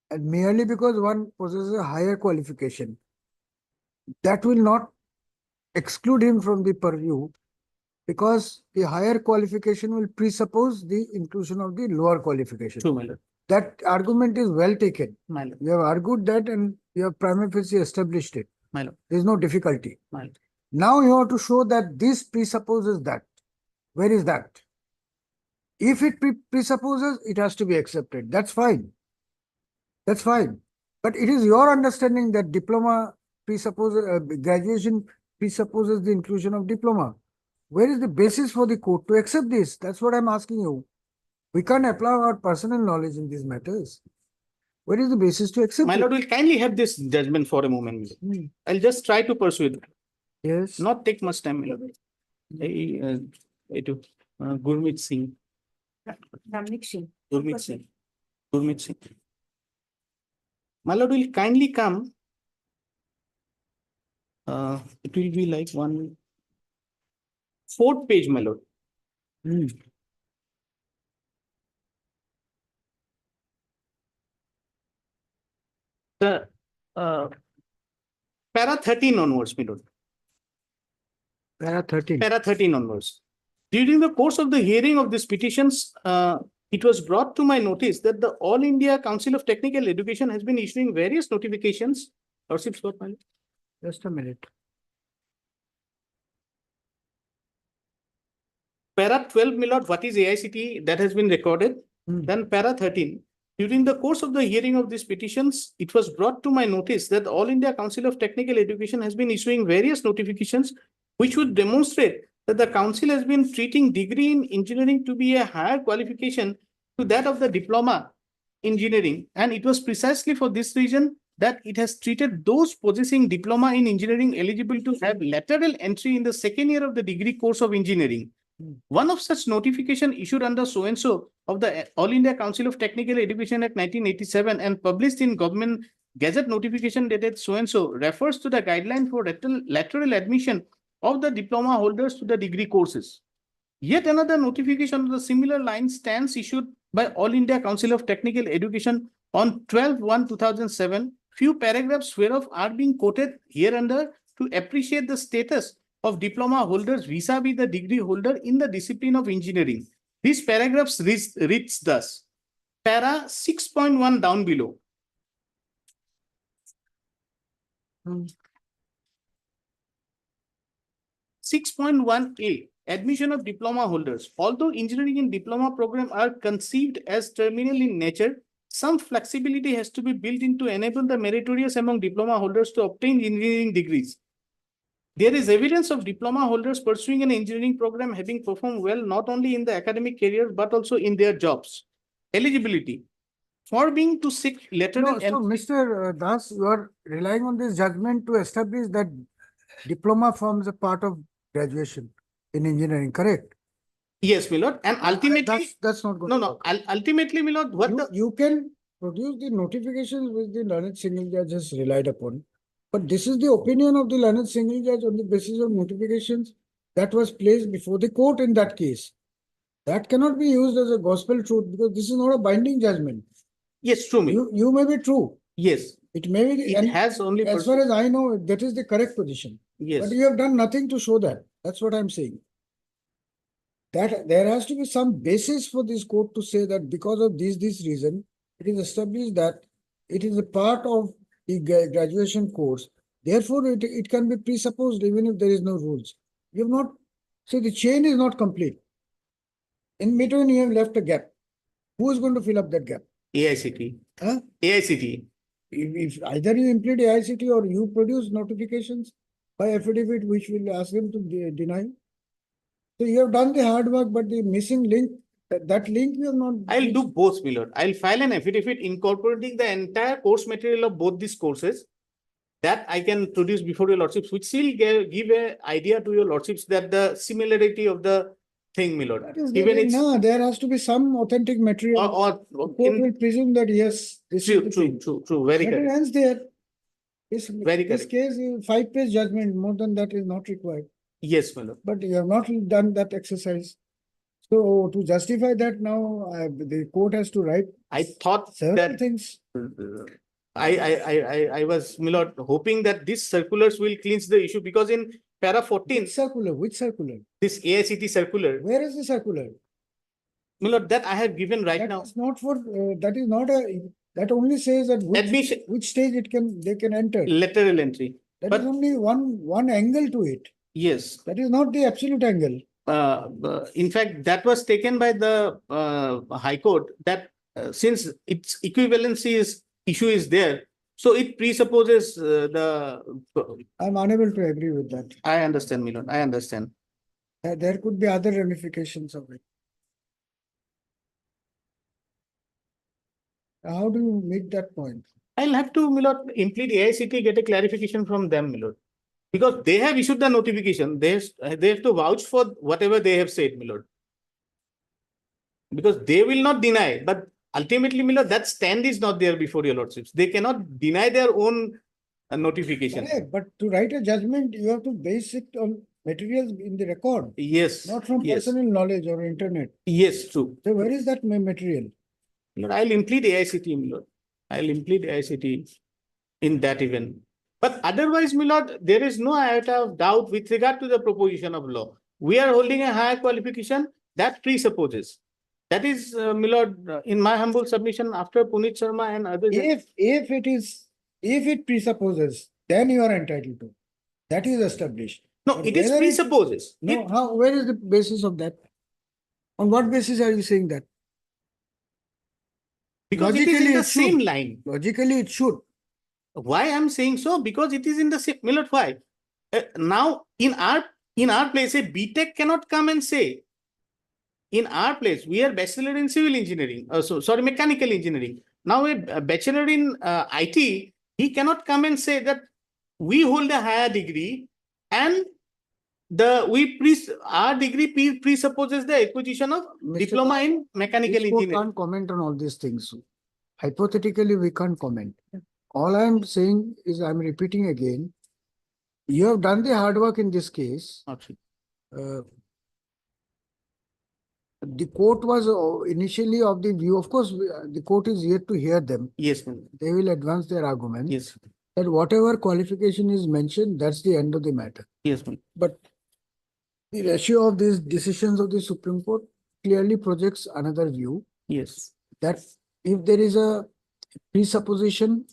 and merely because one possesses a higher qualification, that will not exclude him from the purview because the higher qualification will presuppose the inclusion of the lower qualification. True, my lord. That argument is well taken. My lord. You have argued that and you have prima facie established it. My lord. There is no difficulty. My lord. Now you have to show that this presupposes that. Where is that? If it presupposes, it has to be accepted. That's fine. That's fine. But it is your understanding that diploma presupposes, graduation presupposes the inclusion of diploma. Where is the basis for the court to accept this? That's what I'm asking you. We can't apply our personal knowledge in these matters. Where is the basis to accept My it? lord, will kindly have this judgment for a moment. I'll just try to persuade. Yes. Not take much time, my lord. Gurmeet Singh. Ramnik Singh. Gurmeet Singh. Gurmeet Singh. My lord will kindly come. It will be like 4th page, my lord. The para 13 onwards, my lord. Para 13. Para 13 onwards. During the course of the hearing of these petitions, it was brought to my notice that the All India Council of Technical Education has been issuing various notifications. Lordship's got my lord. Just a minute. Para 12, my lord, what is AICT? That has been recorded. Then para 13. During the course of the hearing of these petitions, it was brought to my notice that the All India Council of Technical Education has been issuing various notifications which would demonstrate that the council has been treating degree in engineering to be a higher qualification to that of the diploma engineering. And it was precisely for this reason that it has treated those possessing diploma in engineering eligible to have lateral entry in the second year of the degree course of engineering. One of such notification issued under so-and-so of the All India Council of Technical Education Act 1987 and published in Government Gazette notification dated so-and-so refers to the guideline for lateral admission of the diploma holders to the degree courses. Yet another notification of the similar line stands issued by All India Council of Technical Education on 12/1/2007. Few paragraphs whereof are being quoted hereunder to appreciate the status of diploma holders vis-a-vis the degree holder in the discipline of engineering. These paragraphs reads thus. Para 6.1 down below. 6.1a, admission of diploma holders. Although engineering and diploma program are conceived as terminal in nature, some flexibility has to be built in to enable the meritorious among diploma holders to obtain engineering degrees. There is evidence of diploma holders pursuing an engineering program having performed well not only in the academic career but also in their jobs. Eligibility. For being to seek lateral. No, so Mr. Das, you are relying on this judgment to establish that diploma forms a part of graduation in engineering, correct? Yes, my lord. And ultimately, that's not good. No. Ultimately, my lord, you can produce the notifications which the learned single judge has relied upon. But this is the opinion of the learned single judge on the basis of notifications that was placed before the court in that case. That cannot be used as a gospel truth because this is not a binding judgment. Yes, true. You may be true. Yes. It may be. It has only. As far as I know, that is the correct position. Yes. But you have done nothing to show that. That's what I'm saying. That there has to be some basis for this court to say that because of this reason, it is established that it is a part of the graduation course. Therefore, it can be presupposed even if there is no rules. You have not, see, the chain is not complete. In between, you have left a gap. Who is going to fill up that gap? AICT. Huh? AICT. If either you implement AICT or you produce notifications by affidavit, which will ask them to deny. So you have done the hard work, but the missing link, that link you have not. I'll do both, my lord. I'll file an affidavit incorporating the entire course material of both these courses. That I can produce before your lordships, which will give a idea to your lordships that the similarity of the thing, my lord. That is Even there, it's no, there has to be some authentic material. or The court will presume that yes, this is true, the true, thing. true, true, very But it correct. ends there. Very This correct. case, 5-page judgment, more than that is not required. Yes, my lord. But you have not done that exercise. So to justify that now, the court has to write I thought several that things. I was, my lord, hoping that these circulars will cleanse the issue because in para 14, Which circular? Which circular? this AICT circular, Where is the circular? my lord, that I have given right That now. is not for, that is not a, that only says that Admission, which stage they can enter. lateral entry. That But is only one angle to it. yes, That is not the absolute angle. in fact, that was taken by the High Court that since its equivalency issue is there, so it presupposes I'm unable to agree with that. I understand, my lord. I understand. There could be other ramifications of it. How do you make that point? I'll have to, my lord, implement AICT, get a clarification from them, my lord. Because they have issued the notification, they have to vouch for whatever they have said, my lord. Because they will not deny, but ultimately, my lord, that stand is not there before your lordships. They cannot deny their own notification. Correct, but to write a judgment, you have to base it on materials in the record, Yes. not from yes. personal knowledge or internet. Yes, true. So where is that material? Lord, I'll implement AICT, my lord. I'll implement AICT in that event. But otherwise, my lord, there is no iota of doubt with regard to the proposition of law. We are holding a higher qualification that presupposes. That is, my lord, in my humble submission after Punit Sharma and others. If it presupposes, then you are entitled to. That is established. No, But it is whether presupposes. No, where is the basis of that? On what basis are you saying that? Because it is in Logically, the it same should. line. Logically, it should. Why I'm saying so? Because it is in the same, my lord, why? Now, in our place, a BTech cannot come and say, in our place, we are bachelor in civil engineering, mechanical engineering. Now, a bachelor in IT, he cannot come and say that we hold a higher degree and our degree presupposes the acquisition of Mr. diploma in mechanical This court engineering. can't comment on all these things. Hypothetically, we can't comment. All I'm saying is, I'm repeating again, you have done the hard work in this case. Okay. The court was initially of the view, of course, the court is yet to hear them. Yes, ma'am. They will advance their argument. Yes. That whatever qualification is mentioned, that's the end of the matter. Yes, ma'am. But the ratio of these decisions of the Supreme Court clearly projects another view, Yes. that if there is a presupposition,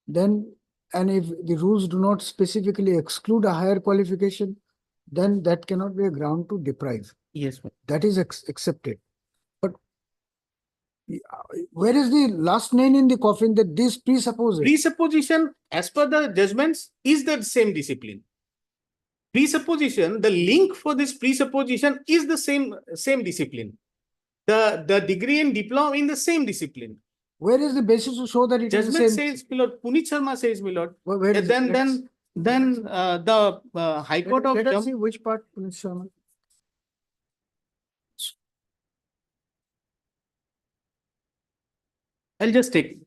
then, and if the rules do not specifically exclude a higher qualification, then that cannot be a ground to deprive. Yes, ma'am. That is accepted. But where is the last nail in the coffin that this presupposes? Presupposition, as per the judgments, is the same discipline. Presupposition, the link for this presupposition is the same discipline. The degree and diploma in the same discipline. Where is the basis to show that it is the Judgment same? says, my lord, Punit Sharma says, my lord. Where is it? Then the High Court of Let us Jammu. see which part, Mr. Sharma. I'll just take.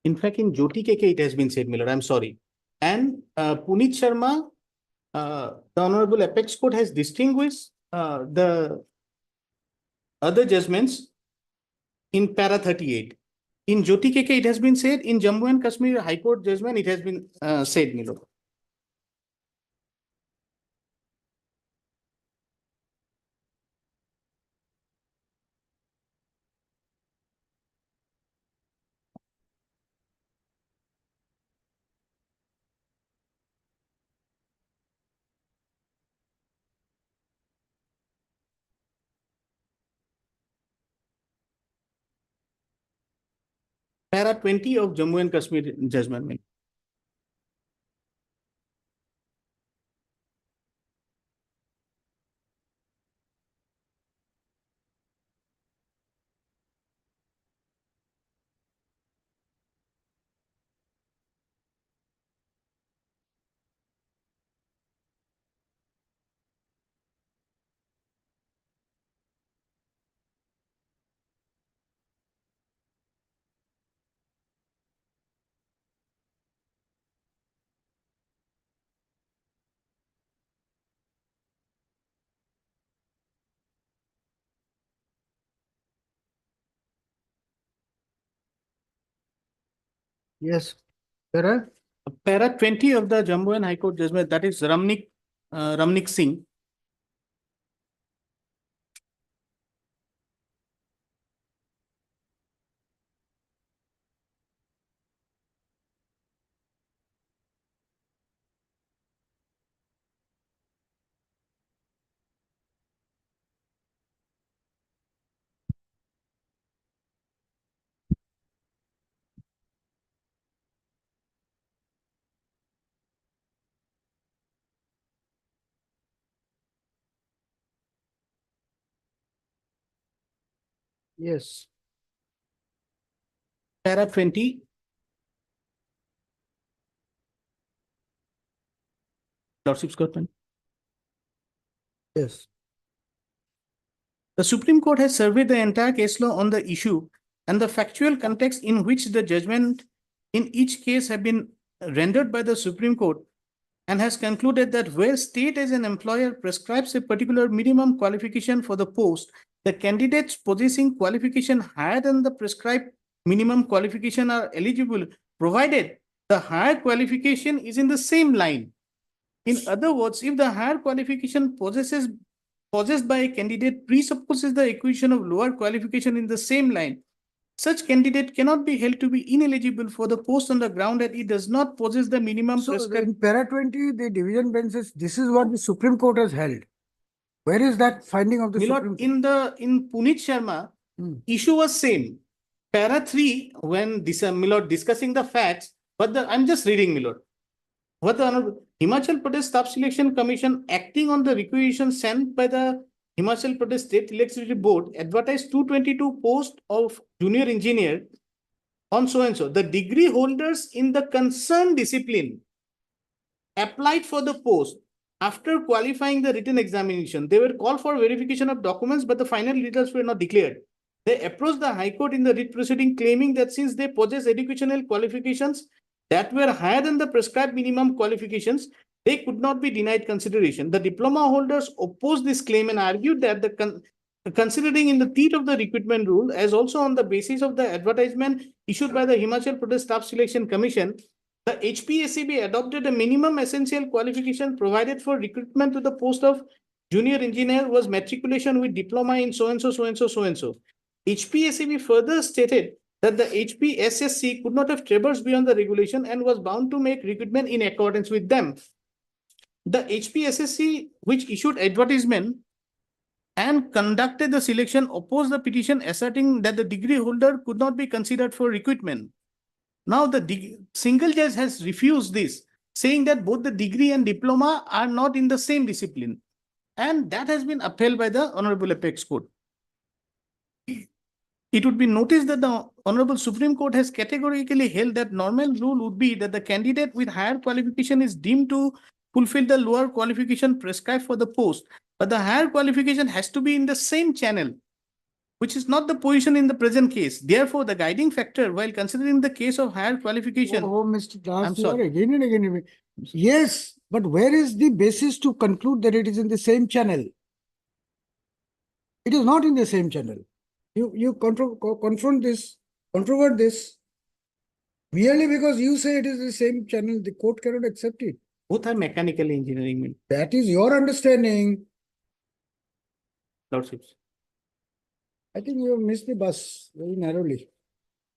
In fact, in Jyoti KK, it has been said, my lord, I'm sorry. And Puneet Sharma, the Honorable Apex Court has distinguished the other judgments in para 38. In Jyoti KK, it has been said. In Jammu and Kashmir High Court judgment, it has been said, my lord. Para 20 of Jammu and Kashmir judgment. my lord. Yes. Para? Para 20 of the Jammu and High Court judgment, that is Ramnik Singh. Yes. Para 20. Lordship's Court. Yes. The Supreme Court has surveyed the entire case law on the issue and the factual context in which the judgment in each case have been rendered by the Supreme Court and has concluded that where state as an employer prescribes a particular minimum qualification for the post, the candidates possessing qualification higher than the prescribed minimum qualification are eligible, provided the higher qualification is in the same line. In other words, if the higher qualification possessed by a candidate presupposes the acquisition of lower qualification in the same line, such candidate cannot be held to be ineligible for the post on the ground that it does not possess the minimum So prescribed. in para 20, the division bench says this is what the Supreme Court has held. Where is that finding of the My Supreme lord, in Puneet Sharma, issue was same. Para 3, when this, my lord, discussing the facts, but I'm just reading, my lord. What the Honorable Himachal Pradesh Staff Selection Commission, acting on the requisition sent by the Himachal Pradesh State Electricity Board, advertised 222 post of junior engineer on so and so. The degree holders in the concerned discipline applied for the post. After qualifying the written examination, they were called for verification of documents, but the final results were not declared. They approached the High Court in the writ proceeding, claiming that since they possess educational qualifications that were higher than the prescribed minimum qualifications, they could not be denied consideration. The diploma holders opposed this claim and argued that considering in the teeth of the recruitment rule, as also on the basis of the advertisement issued by the Himachal Pradesh Staff Selection Commission, the HPSCB adopted a minimum essential qualification provided for recruitment to the post of junior engineer was matriculation with diploma in so and so, so and so, so and so. HPSCB further stated that the HPSSC could not have traversed beyond the regulation and was bound to make recruitment in accordance with them. The HPSSC, which issued advertisement and conducted the selection, opposed the petition, asserting that the degree holder could not be considered for recruitment. Now the single judge has refused this, saying that both the degree and diploma are not in the same discipline. And that has been upheld by the Honorable Apex Court. It would be noticed that the Honorable Supreme Court has categorically held that normal rule would be that the candidate with higher qualification is deemed to fulfill the lower qualification prescribed for the post, but the higher qualification has to be in the same channel. which is not the position in the present case. Therefore, the guiding factor while considering the case of higher qualification. Oh, Mr. I'm Das, you are sorry. again and again. Yes, but where is the basis to conclude that it is in the same channel? It is not in the same channel. You confront this, controvert this. Merely because you say it is the same channel, the court cannot accept it. Both are mechanical engineering, That is your understanding. Lordships. I think you have missed the bus very narrowly.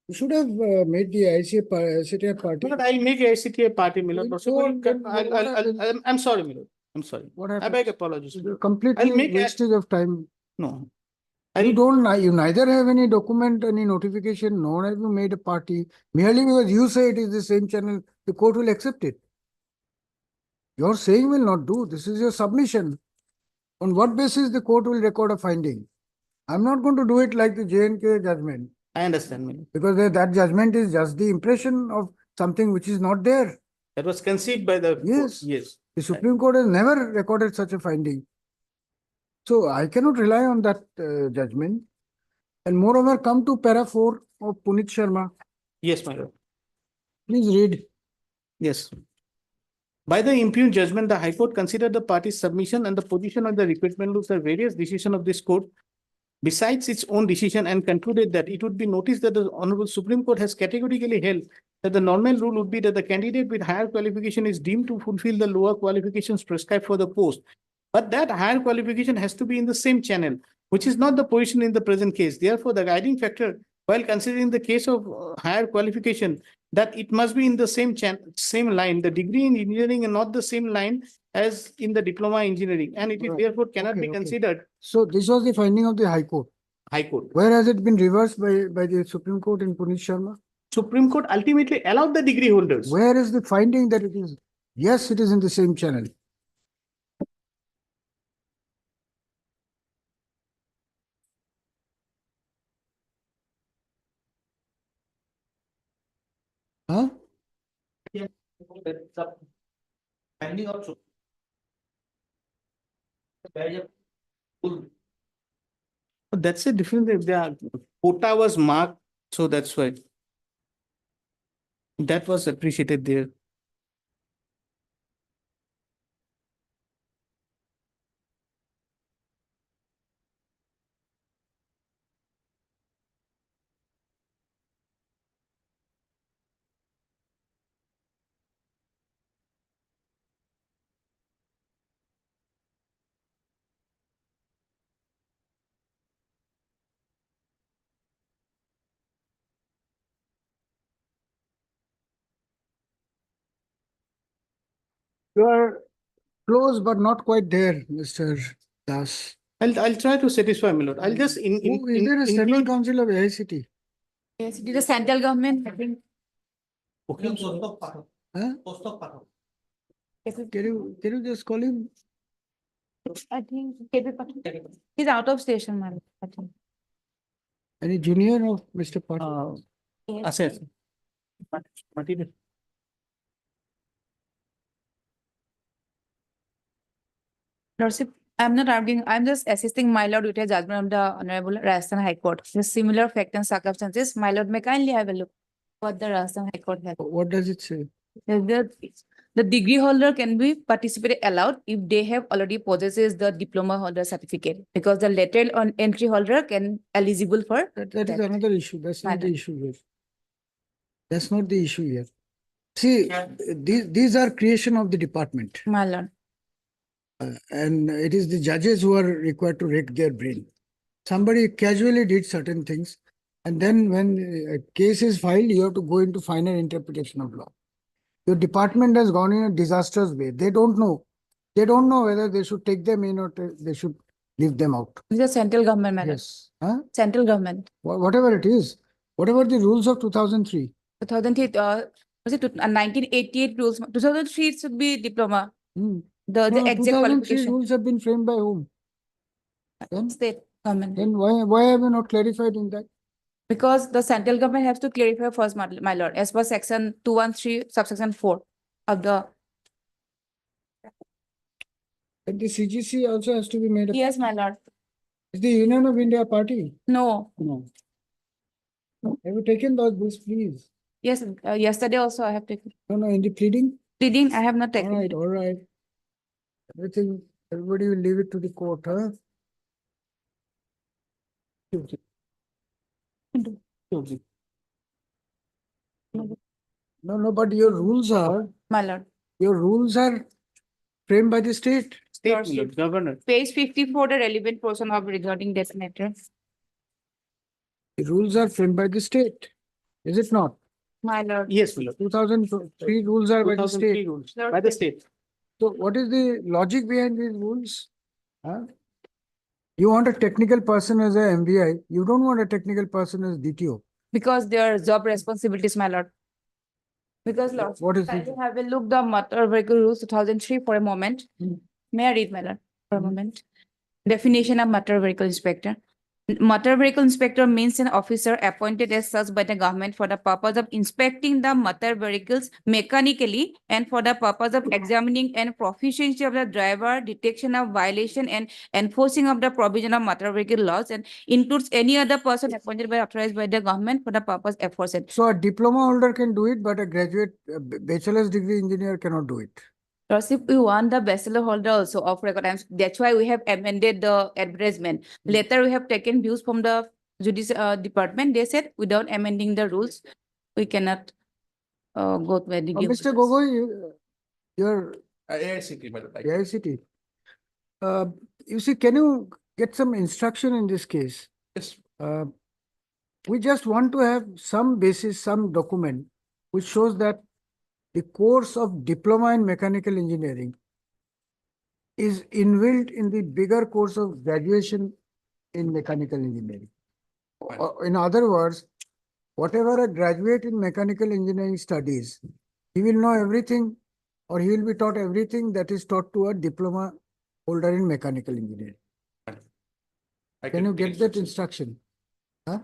You should have made the ICTA party. But I'll make ICTA party, Milord. Then go on, then I'm sorry, Milord. I'm sorry. What I happened? beg apologies. Completely I'll make a- wastage of time. No. You neither have any document, any notification, nor have you made a party. Merely because you say it is the same channel, the court will accept it. Your saying will not do. This is your submission. On what basis the court will record a finding? I'm not going to do it like the J&K judgment. I understand, Milord. Because that judgment is just the impression of something which is not there. That was conceived by the. Yes. Yes. The Supreme Court has never recorded such a finding. So I cannot rely on that judgment. And moreover, come to para 4 of Punit Sharma. Yes, my lord. Please read. Yes. By the impugned judgment, the High Court considered the party's submission and the position of the requirement of the various decisions of this court besides its own decision and concluded that it would be noticed that the Honorable Supreme Court has categorically held that the normal rule would be that the candidate with higher qualification is deemed to fulfill the lower qualifications prescribed for the post. But that higher qualification has to be in the same channel, which is not the position in the present case. Therefore, the guiding factor, while considering the case of higher qualification, that it must be in the same line, the degree in engineering and not the same line as in the diploma engineering, and it is therefore cannot be considered. So this was the finding of the High Court. High Court. Where has it been reversed by the Supreme Court in Punit Sharma? Supreme Court ultimately allowed the degree holders. Where is the finding that it is? Yes, it is in the same channel. Huh? Finding also. That's a different, if the quota was marked, so that's why. That was appreciated there. You are close but not quite there, Mr. Das. I'll try to satisfy, my lord. I'll just Is there a Central Council of AICT? Yes, it is the central government, I think. Huh? Can you just call him? I think he's out of station, ma'am. I think. Any junior of Mr. Patil? Assess. Material. Lordship, I'm not arguing, I'm just assisting my lord with a judgment of the Honorable Rajasthan High Court. The similar fact and circumstances, my lord may kindly have a look what the Rajasthan High Court has. What does it say? The degree holder can be participated allowed if they have already possesses the diploma holder certificate, because the lateral on entry holder can eligible for. That is another issue. That's not the issue here. That's not the issue here. See, these are creation of the department. My lord. And it is the judges who are required to rake their brain. Somebody casually did certain things, and then when a case is filed, you have to go into final interpretation of law. Your department has gone in a disastrous way. They don't know. They don't know whether they should take them in or they should leave them out. It's the central government, madam. Yes. Huh? Central government. Whatever it is. Whatever the rules of 2003. 2003, was it 1988 rules? 2003 it should be diploma. The No, exact 2003 qualification. rules have been framed by whom? Then, State government. then why have you not clarified in that? Because the central government has to clarify first, my lord, as per section 213, subsection 4 of the. And the CGC also has to be made. Yes, my lord. Is the Union of India party? No, No. Have you taken those bills, please? yes, yesterday also I have taken. No, no, in the pleading? Pleading, I have not All taken. right, all right. Everything, everybody will leave it to the court, huh? No, no, but your rules are, My lord. your rules are framed by the state. State, my Lordship. lord, governor. Page 54, the relevant portion of regarding this matter. The rules are framed by the state. Is it not? My lord. Yes, my lord. 2003 rules are by the 2003 state. rules by the state. So what is the logic behind these rules? Huh? You want a technical person as a MVI, you don't want a technical person as DTO. Because their job responsibilities, my lord. Because lord. What is Kindly it? have a look the motor vehicle rules 2003 for a moment. May I read, my lord, for a moment? Definition of motor vehicle inspector. Motor vehicle inspector means an officer appointed as such by the government for the purpose of inspecting the motor vehicles mechanically and for the purpose of examining and proficiency of the driver, detection of violation and enforcing of the provision of motor vehicle laws, and includes any other person appointed by authorized by the government for the purpose aforesaid. So a diploma holder can do it, but a graduate, bachelor's degree engineer cannot do it. Lordship, we want the bachelor holder also of record. That's why we have amended the advertisement. Later, we have taken views from the judicial department. They said without amending the rules, we cannot go to the. Mr. Gogoi, you're AICT, my lord. AICT. You see, can you get some instruction in this case? Yes. We just want to have some basis, some document which shows that the course of diploma in mechanical engineering is inbuilt in the bigger course of graduation in mechanical engineering. In other words, whatever a graduate in mechanical engineering studies, he will know everything or he will be taught everything that is taught to a diploma holder in mechanical engineering. Can you get that instruction? Huh?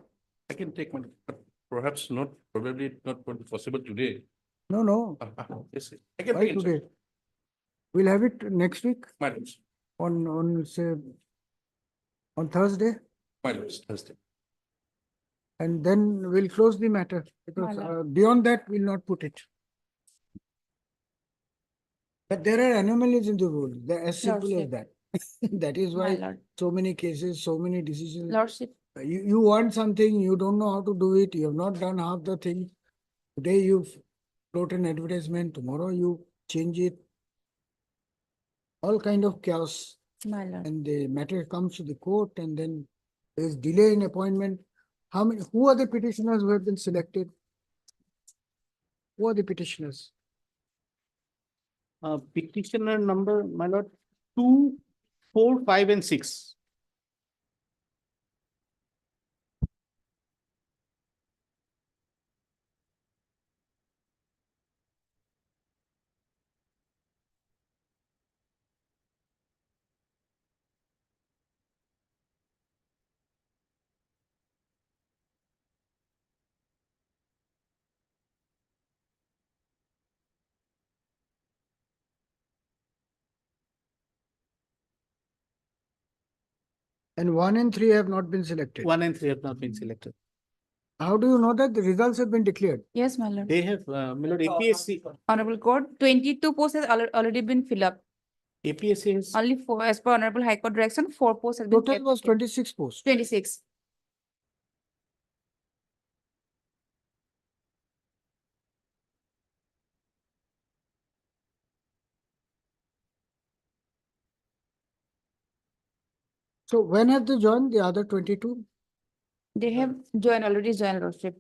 I can take one, but perhaps not, probably not possible today. No, no. Yes, I can Why take today? it. We'll have it next week My lords, on say, on Thursday, my lords, Thursday. and then we'll close the matter because beyond that, we'll not put it. But there are anomalies in the rule. They're as simple as Lordship. that. That is My why lord. so many cases, so many decisions. Lordship. You want something, you don't know how to do it, you have not done half the thing. Today you float an advertisement, tomorrow you change it. All kind of chaos. My lord. And the matter comes to the court and then there's delay in appointment. Who are the petitioners who have been selected? Who are the petitioners? Petitioner number, my lord, 2, 4, 5, and 6. And 1 and 3 have not been selected. 1 and 3 have not been selected. How do you know that the results have been declared? Yes, my lord. They have, my lord, APSC, Honorable Court, 22 posts has already been filled up. APSC is. Only 4, as per Honorable High Court direction, 4 posts have been. Total was 26 posts. 26. So when have they joined the other 22? They have already joined, Lordship.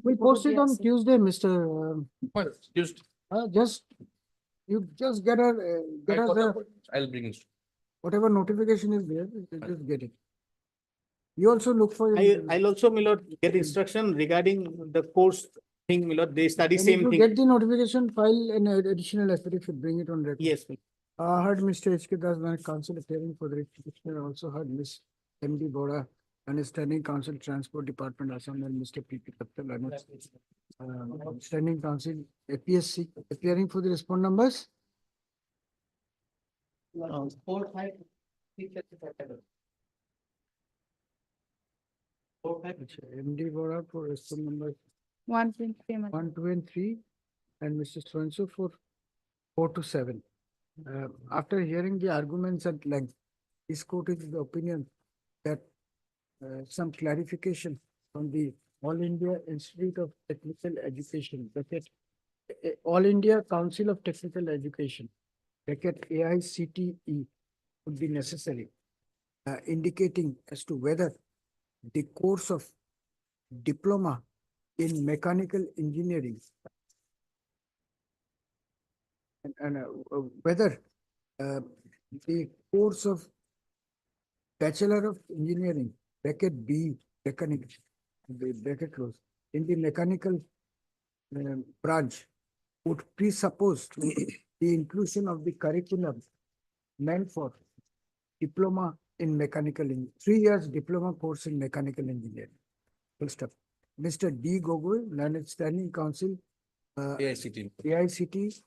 We posted on Tuesday, Mr. Well, just, You just get us a, I'll bring it. whatever notification is there, you just get it. You also look for. I'll also, my lord, get instruction regarding the course thing, my lord, they study And if same you thing. get the notification, file an additional affidavit, bring it on record. Yes, my lord. Heard Mr. H.K. Das, my counsel appearing for the petitioner, also heard Ms. M.D. Bora and Standing Council Transport Department Assam and Mr. P.P. Kattal and Standing Council APSC appearing for the respond numbers. 4, 5, 6, 7. 4, 5. MD Vora for respond numbers 123. 1, 2, and 3, and Mr. Swansu for 4 to 7. After hearing the arguments at length, this court is of the opinion that some clarification from the All India Institute of Technical Education, All India Council of Technical Education, AICTE, would be necessary, indicating as to whether the course of diploma in mechanical engineering and whether the course of Bachelor of Engineering, B, mechanical, the bracket close, in the mechanical branch would presuppose the inclusion of the curriculum meant for diploma in mechanical, 3 years diploma course in mechanical engineering. Full stop. Mr. D. Gogoi, Learned Standing Council, AICT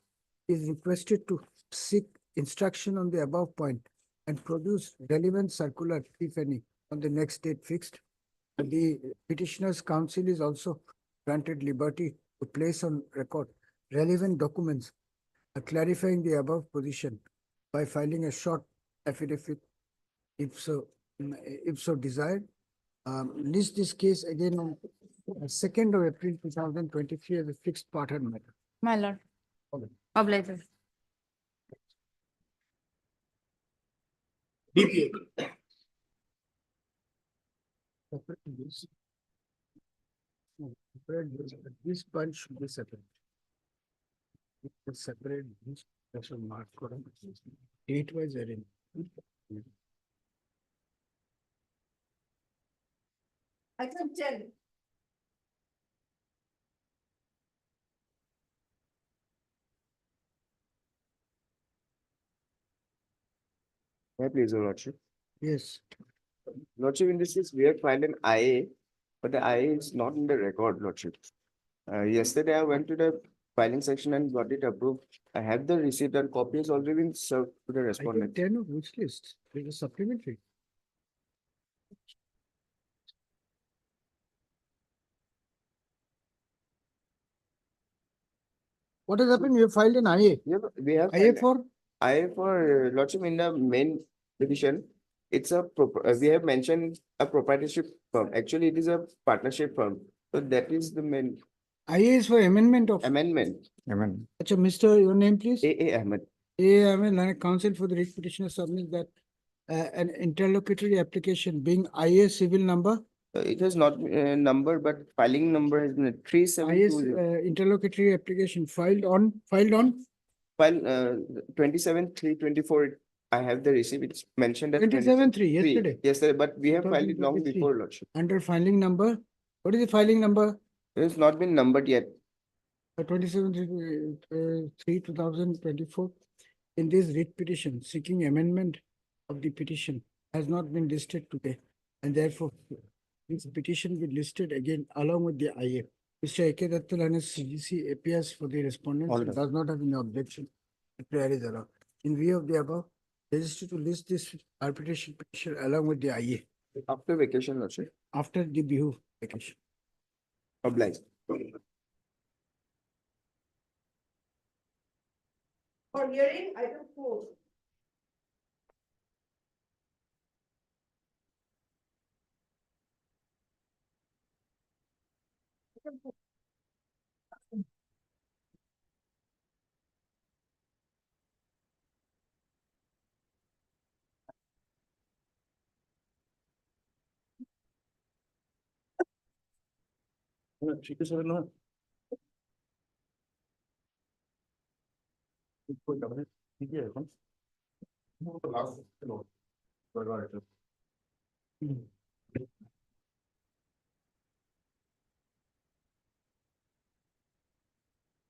is requested to seek instruction on the above point and produce relevant circular, if any, on the next date fixed. The petitioner's counsel is also granted liberty to place on record relevant documents clarifying the above position by filing a short affidavit if so desired. List this case again on 2nd of April 2023 as a fixed pattern matter. My lord. Obliger. DPA. Separate this. No, separate this, but this bunch should be separate. Separate this special mark code. Date wise arranged. Item 10. May I please, Your Lordship? Yes. Lordship, in this case, we have filed an IA, but the IA is not in the record, Lordship. Yesterday, I went to the filing section and got it approved. I have the receipt and copy has already been served to the Item respondent. 10 of which list? There is a supplementary. What has happened? You have filed an IA. Yeah, but we have IA filed for? IA for Lordship in the main petition. It's a, we have mentioned a proprietorship firm. Actually, it is a partnership firm. So that is the main IA is for amendment of. amendment. Acha, Mr. Your name, please? A. Ahmed. Ahmed, Learned Council for the writ petitioner submits that an interlocutory application being IA civil number. It has not number, but filing number has been IS 3720. interlocutory application filed on. File 27/3/24. I have the receipt. It's mentioned as 27/3 yesterday. Yesterday, but we have filed it long 2023. before, Lordship. Under filing number. What is the filing number? It has not been numbered yet. 27/3/2024. In this writ petition seeking amendment of the petition has not been listed today, and therefore this petition will be listed again along with the IA. Mr. A.K. Dattal and his CGC appears for the respondents and does not have any objection. The prayer is allowed. In view of the above, register to list this arbitration petition along with the IA After vacation, Lordship. after the Bihu vacation. Obliged. For hearing, item 4.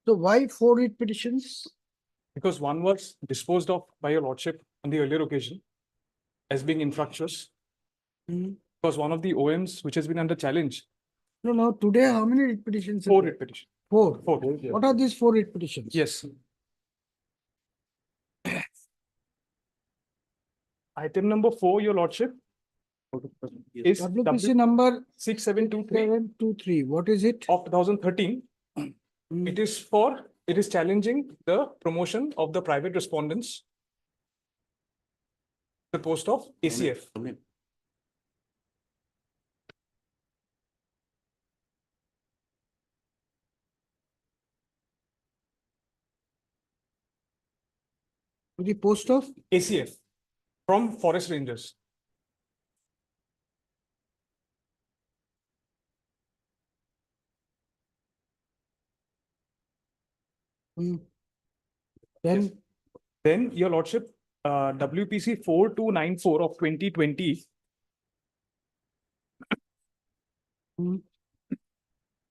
So why 4 writ petitions? Because one was disposed of by your lordship on the earlier occasion as being infructuous. Mhm. was one of the OMs which has been under challenge. No, today how many writ petitions? are 4 there? writ petition. Four. 4. What are these 4 writ petitions? Yes. Item number 4, your lordship, is WPC number 6723 723. What is it? of 2013. It is challenging the promotion of the private respondents, the post of ACF. The post of? ACF from forest rangers. Then Then, your lordship, WPC 4294 of 2020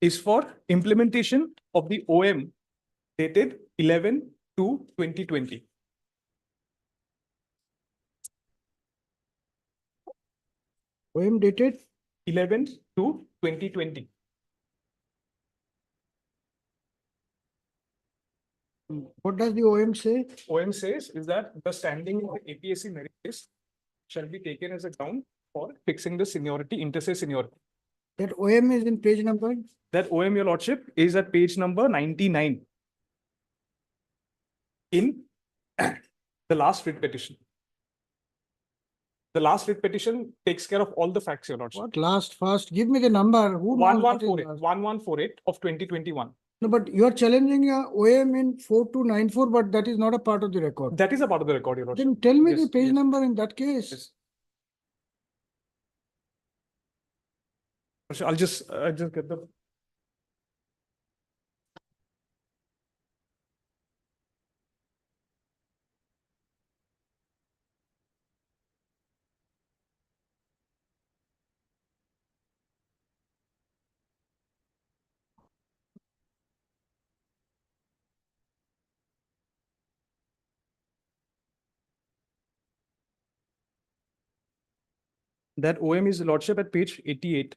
is for implementation of the OM dated 11/2/2020. OM dated 11/2/2020. What does the OM say? OM says is that the standing of the APSC merit list shall be taken as a ground for fixing the seniority, inter-se seniority. That OM is in page number? That OM, your lordship, is at page number 99 in the last writ petition. The last writ petition takes care of all the facts, your lordship. What last first? Give me the number. Who knows what is 1148, last? 1148 of 2021. No, but you are challenging a OM in 4294, but that is not a part of the record. That is a part of the record, your lordship. Then tell me the Yes, page yes. number in that case. Yes. I'll just get the. That OM is lordship at page 88.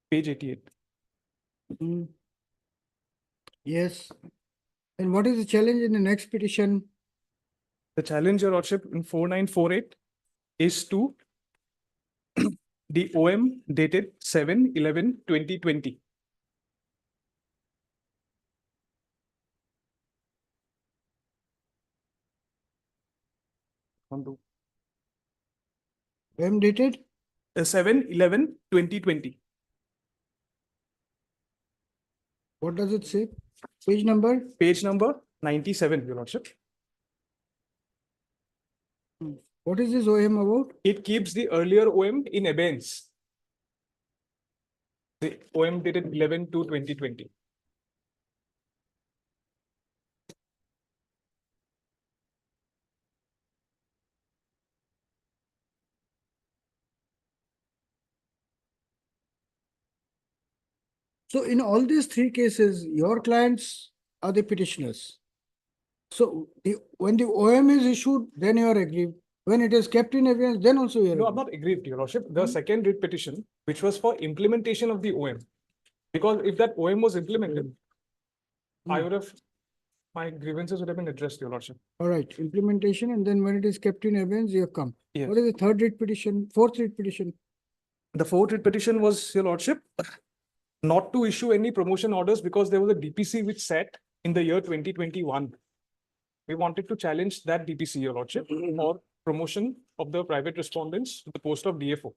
Page 88. Yes. And what is the challenge in the next petition? The challenge, your lordship, in 4948 is to the OM dated 7/11/2020. OM dated? 7/11/2020. What does it say? Page number? Page number 97, your lordship. What is this OM about? It keeps the earlier OM in abeyance. The OM dated 11/2/2020. So in all these 3 cases, your clients are the petitioners. So when the OM is issued, then you are aggrieved. When it is kept in evidence, then also you are No, I'm aggrieved. not aggrieved, your lordship. The second writ petition, which was for implementation of the OM. Because if that OM was implemented, I would have, my grievances would have been addressed, your lordship. All right, implementation, and then when it is kept in evidence, you have come. Yes. What is the third writ petition, fourth writ petition? The fourth writ petition was, your lordship, not to issue any promotion orders because there was a DPC which sat in the year 2021. We wanted to challenge that DPC, your lordship, for promotion of the private respondents to the post of DFO.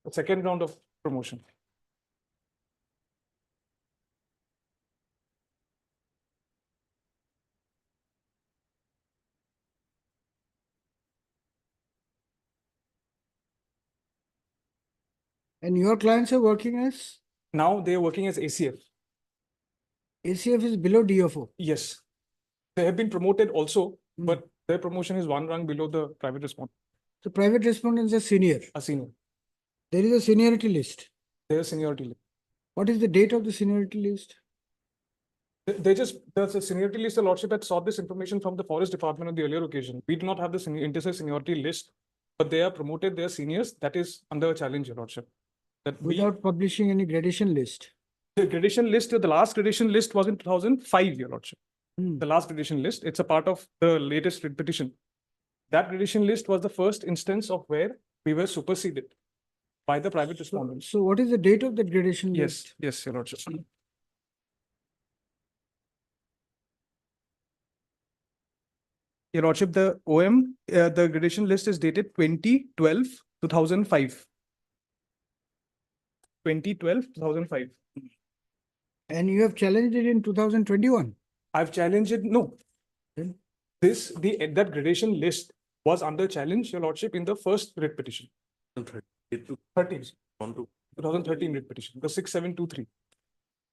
The second round of promotion. And your clients are working as? Now they are working as ACF. ACF is below DFO. Yes. They have been promoted also, but their promotion is one rank below the private respondent, So private respondents are senior. a senior. There is a seniority list. Their seniority list. What is the date of the seniority list? There's a seniority list, the lordship had sought this information from the forest department on the earlier occasion. We do not have the inter-se seniority list but they are promoted, they are seniors, that is under challenge, Your Lordship. That we, Without publishing any gradation list. the gradation list, the last gradation list was in 2005, Your Lordship. The last gradation list, it's a part of the latest writ petition. That gradation list was the first instance of where we were superseded by the private respondents. So what is the date of that gradation Yes, list? yes, Your Lordship. Your Lordship, the OM, the gradation list is dated 2012, 2005. 2012, 2005. And you have challenged it in 2021? I've challenged it, no. Then? That gradation list was under challenge, Your Lordship, in the first writ petition. 13. 2013 writ petition, the 6723.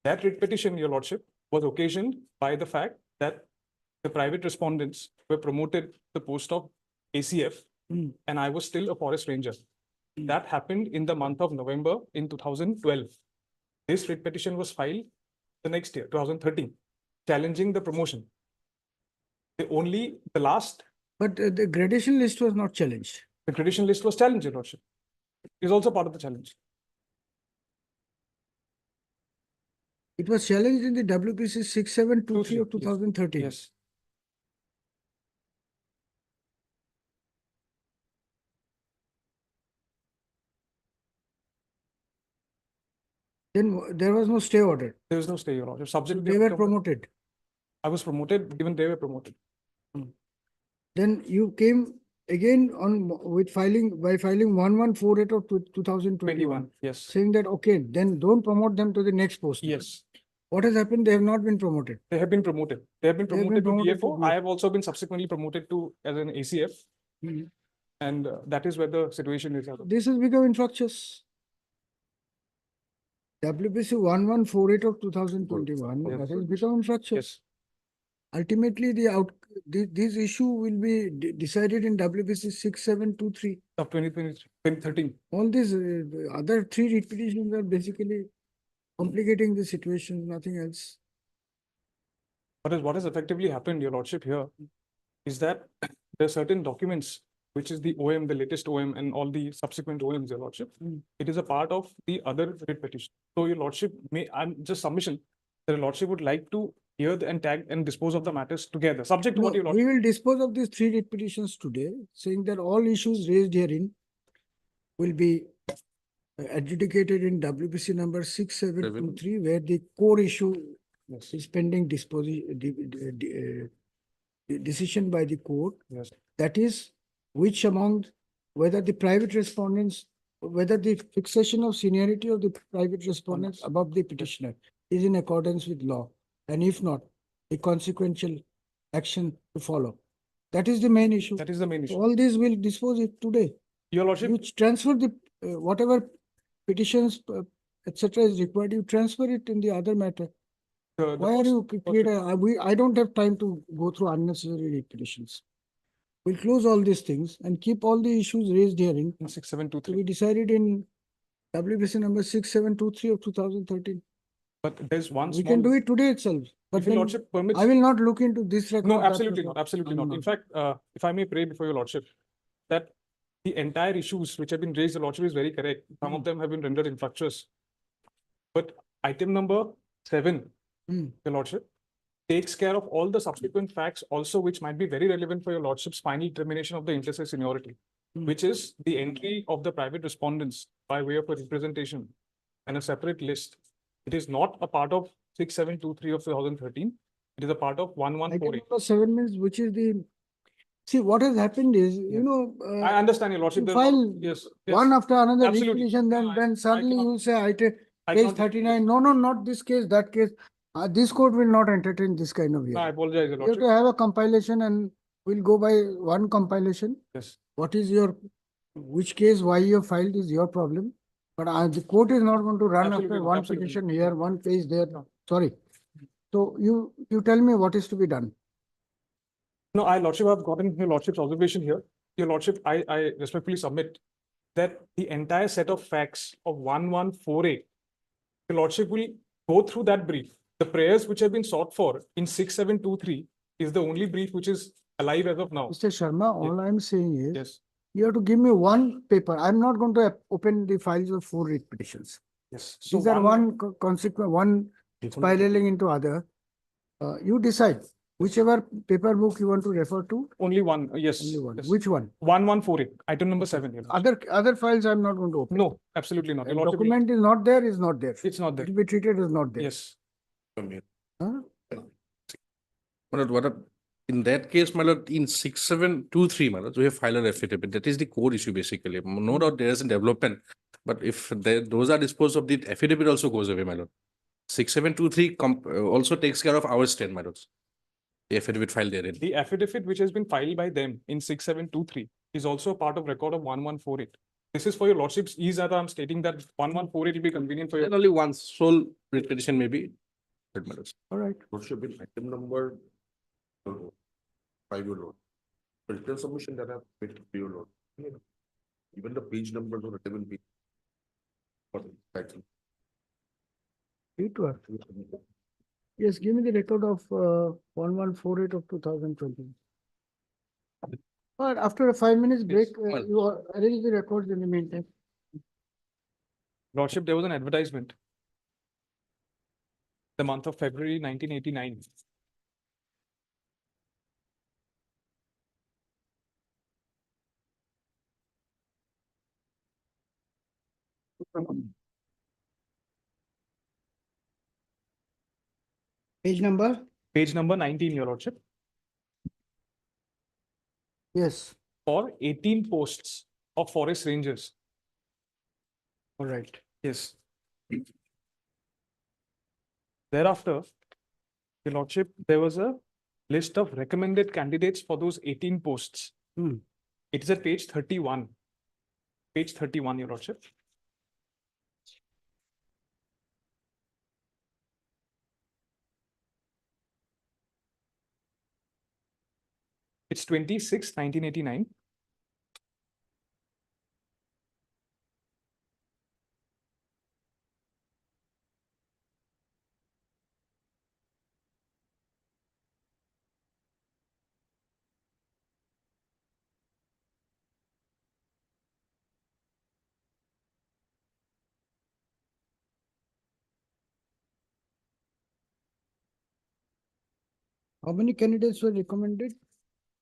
That writ petition, Your Lordship, was occasioned by the fact that the private respondents were promoted to the post of ACF, and I was still a forest ranger. That happened in the month of November in 2012. This writ petition was filed the next year, 2013, challenging the promotion. The last. But the gradation list was not challenged. The gradation list was challenged, Your Lordship. Is also part of the challenge. It was challenged in the WPC 6723 of 2013. Yes. Then there was no stay order. There was no stay, Your Lordship. Subject. They were promoted. I was promoted, even they were promoted. Then you came again on with filing 1148 of 2021. Yes. Saying that, okay, then don't promote them to the next post. Yes. What has happened? They have not been promoted. They have been promoted. They have been They have promoted been to promoted DFO. to I have also been subsequently promoted to as an ACF. And that is where the situation is. This has become infructuous. WPC 1148 of 2021 Yes. that has become infructuous. Yes. Ultimately, this issue will be decided in WPC 6723. Of 2013. All these other three writ petitions are basically complicating the situation, nothing else. What has effectively happened, Your Lordship, here is that there are certain documents, which is the OM, the latest OM, and all the subsequent OMs, Your Lordship. It is a part of the other writ petition. So, Your Lordship, I'm just submission that Your Lordship would like to hear and tag and dispose of the matters together, subject to what Your Lordship. We will dispose of these three writ petitions today, saying that all issues raised herein will be adjudicated in WPC number 6723, where the core issue is pending decision by the court. Yes. That is, which among, whether the private respondents, whether the fixation of seniority of the private respondents above the petitioner is in accordance with law, and if not, the consequential action to follow. That is the main issue. That is the main issue. All this will dispose it today. Your Lordship. You transfer the whatever petitions, etc. is required, you transfer it in the other matter. Why are you create I don't have time to go through unnecessary petitions. We'll close all these things and keep all the issues raised herein in 6723 to be decided in WPC number 6723 of 2013. But there's one We can do it today itself. But If Your then Lordship permits. I will not look into this record. No, that absolutely record. not. Absolutely I'm not. In fact, if I may pray before Your Lordship, that the entire issues which have been raised, Your Lordship is very correct. Some of them have been rendered infructuous. But item number 7, Your Lordship, takes care of all the subsequent facts also, which might be very relevant for Your Lordship's final determination of the interstate seniority, which is the entry of the private respondents by way of a representation and a separate list. It is not a part of 6723 of 2013. It is a part of 1148. Item number 7 means which is the, see what has happened is, you know. I understand, Your Lordship. You There's file yes, one after another Absolutely. petition, then suddenly cannot- you say, I case cannot- 39, no, not this case, that case. This court will not entertain this kind of No, I hearing. apologize, Your You have Lordship. to have a compilation and we'll go by one compilation. Yes. What is your, which case, why you have filed is your problem. But the court is not going to run Absolutely after not, one absolutely petition here, one case there. Sorry. So you tell me what is to be done. No, I, Lordship, have gotten Your Lordship's observation here. Your Lordship, I respectfully submit that the entire set of facts of 1148, Your Lordship will go through that brief. The prayers which have been sought for in 6723 is the only brief which is alive as of now. Mr. Sharma, all I'm saying is, Yes. You have to give me one paper. I'm not going to open the files of 4 writ petitions. Yes. So These are one consequent, one spiraling into other. You decide whichever paper book you want to refer to. Only one, yes. Only one. yes. Which one? 1148, item number 7. Your Lordship. Other files I'm not going to open. No, absolutely not. The Your Lordship, document is not there, is not there. It's not there. It will be treated as not there. Yes. Huh? In that case, my lord, in 6723, my lord, we have filed an affidavit. That is the core issue basically. No doubt there is a development, but if those are disposed of, the affidavit also goes away, my lord. 6723 also takes care of our stand, my lords. The affidavit filed therein. The affidavit which has been filed by them in 6723 is also a part of record of 1148. This is for your Lordship's ease that I'm stating that 1148 will be convenient for your. Then only one sole writ petition may be. My lords. All right. Lordship, in item number 5, your lord. Written submission that I've made to your lord. Even the page numbers or whatever page. Yes, give me the record of 1148 of 2020. But after a 5 minutes break, you arrange the records in the meantime. Lordship, there was an advertisement. The month of February 1989. Page number? Page number 19, your Lordship. Yes. For 18 posts of forest rangers. All right. Yes. Thereafter, your Lordship, there was a list of recommended candidates for those 18 posts. It is at page 31. Page 31, your Lordship. It's 26, 1989. How many candidates were recommended?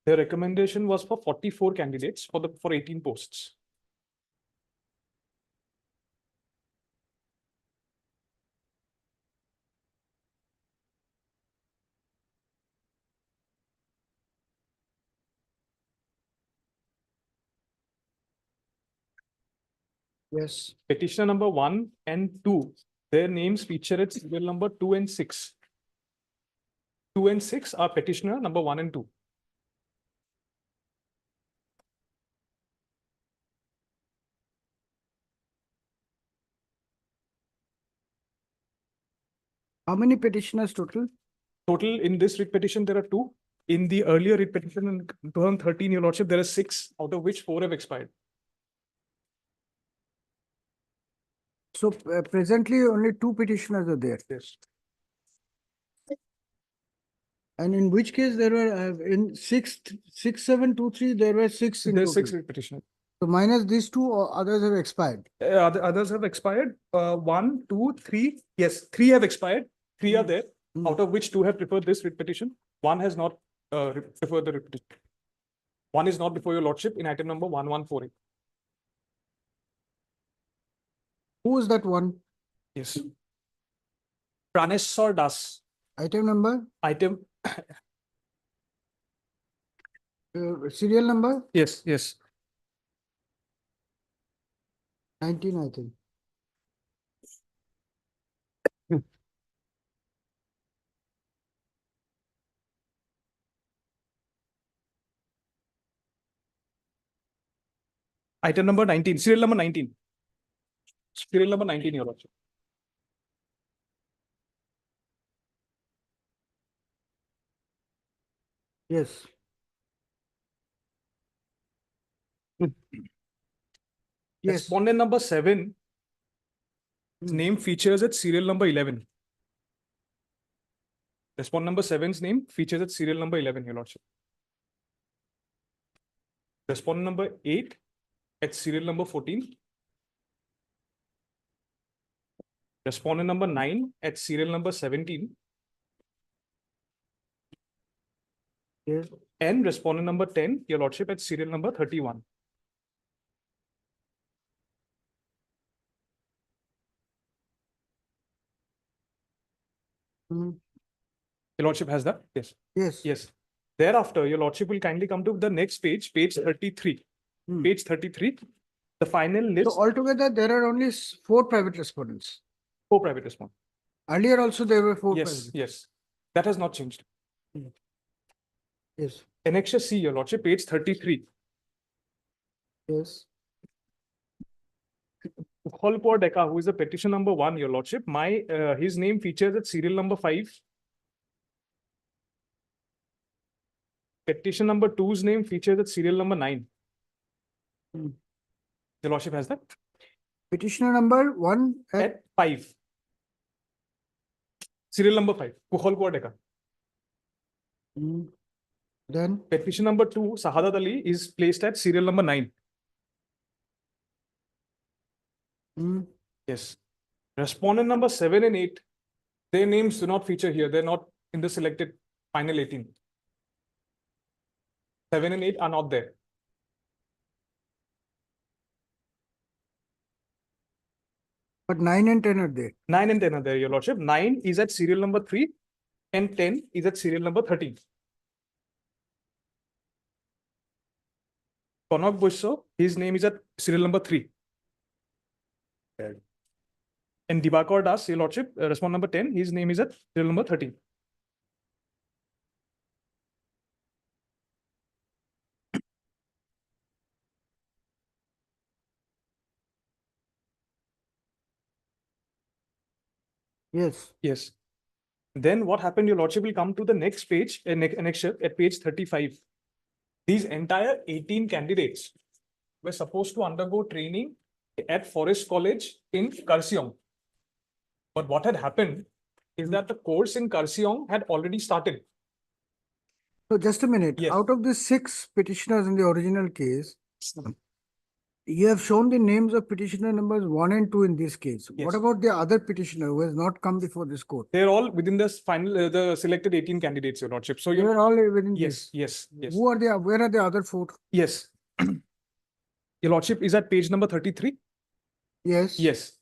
The recommendation was for 44 candidates for 18 posts. Yes. Petitioner number 1 and 2, their names feature at serial number 2 and 6. 2 and 6 are petitioner number 1 and 2. How many petitioners total? Total in this writ petition, there are 2. In the earlier writ petition in 2013, your Lordship, there are 6, out of which 4 have expired. So presently only 2 petitioners are there. Yes. And in which case there were in 6723 there were 6 in There are total. 6 writ petitioners. So minus these 2 or others have expired. Others have expired. 1, 2, 3. Yes, 3 have expired. 3 are there, out of which 2 have preferred this writ petition. 1 has not preferred the writ petition. 1 is not before your Lordship in item number 1148. Who is that one? Yes. Praneshwar Das. Item number? Item. Serial number? Yes, yes. 19, I think. Item number 19, serial number 19. Serial number 19, your Lordship. Yes. Yes. Respondent number 7. His name features at serial number 11. Respondent number 7's name features at serial number 11, your Lordship. Respondent number 8 at serial number 14. Respondent number 9 at serial number 17. Yes. And respondent number 10, Your Lordship, at serial number 31. Hmm. Your Lordship has that? Yes. Yes. Yes. Thereafter, Your Lordship will kindly come to the next page, page 33. Hmm. Page 33, the final list. So altogether, there are only 4 private respondents. 4 private respondents. Earlier also there were 4 Yes, private. yes. That has not changed. Yes. Annexure C, Your Lordship, page 33. Yes. Pukholpur Deka, who is the petition number 1, Your Lordship, his name features at serial number 5. Petition number 2's name features at serial number 9. Hmm. Your Lordship has that? Petitioner number 1 At 5. Serial number 5, Pukholpur Deka. Then Petition number 2, Sahadat Ali, is placed at serial number 9. Yes. Respondent number 7 and 8, their names do not feature here. They're not in the selected final 18. 7 and 8 are not there. But 9 and 10 are there. 9 and 10 are there, Your Lordship. 9 is at serial number 3 and 10 is at serial number 13. Konak Busso, his name is at serial number 3. And Dibakar Das, Your Lordship, respondent number 10, his name is at serial number 13. Yes. Yes. Then what happened, Your Lordship, will come to the next page, annexure at page 35. These entire 18 candidates were supposed to undergo training at Forest College in Kurseong. But what had happened is that the course in Kurseong had already started. So just a minute. Yes. Out of the 6 petitioners in the original case, you have shown the names of petitioner numbers 1 and 2 in this case. Yes. What about the other petitioner who has not come before this court? They're all within the final, the selected 18 candidates, Your Lordship. So They were all within yes, this. yes, yes. Who are the, where are the other 4? Yes. Your Lordship is at page number 33. Yes. Yes.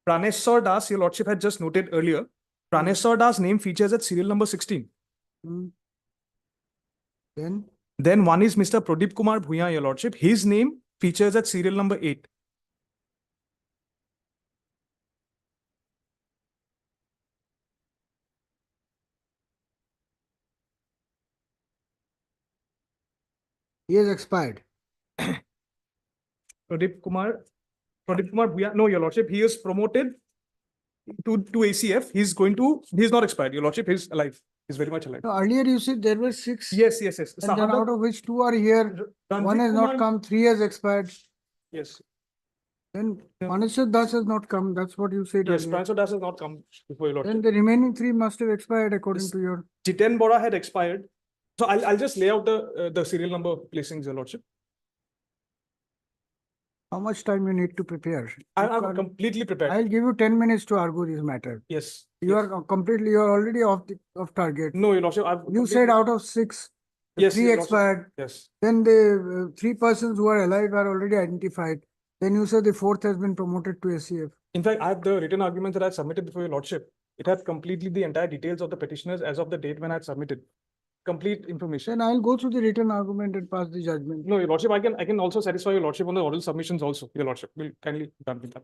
Praneshwar Das, Your Lordship had just noted earlier. Praneshwar Das name features at serial number 16. Then one is Mr. Pradip Kumar Bhuya, Your Lordship. His name features at serial number 8. He has expired. Pradip Kumar Bhuya, no, Your Lordship, he is promoted to ACF. He's not expired, Your Lordship, he's alive. He's very much alive. No, earlier you said there were 6. Yes, yes, yes. And then out of which 2 are here, Ranjit 1 has not Kumar- come, 3 has expired. Yes. Then Praneshwar Das has not come. That's what you said Yes, earlier. Praneshwar Das has not come before, Your Lordship. Then the remaining 3 must have expired according to your. Jiten Bora had expired. So I'll just lay out the serial number placings, Your Lordship. How much time you need to prepare? I'm completely prepared. I'll give you 10 minutes to argue this matter. Yes. You are already off target. No, Your Lordship. You said out of 6, Yes, 3 Your Lordship. expired. Yes. Then the 3 persons who are alive are already identified. Then you said the 4th has been promoted to ACF. In fact, I have the written arguments that I submitted before Your Lordship. It had completely the entire details of the petitioners as of the date when I had submitted. Complete information. Then I'll go through the written argument and pass the judgment. No, Your Lordship, I can also satisfy Your Lordship on the oral submissions also. Your Lordship will kindly done with that.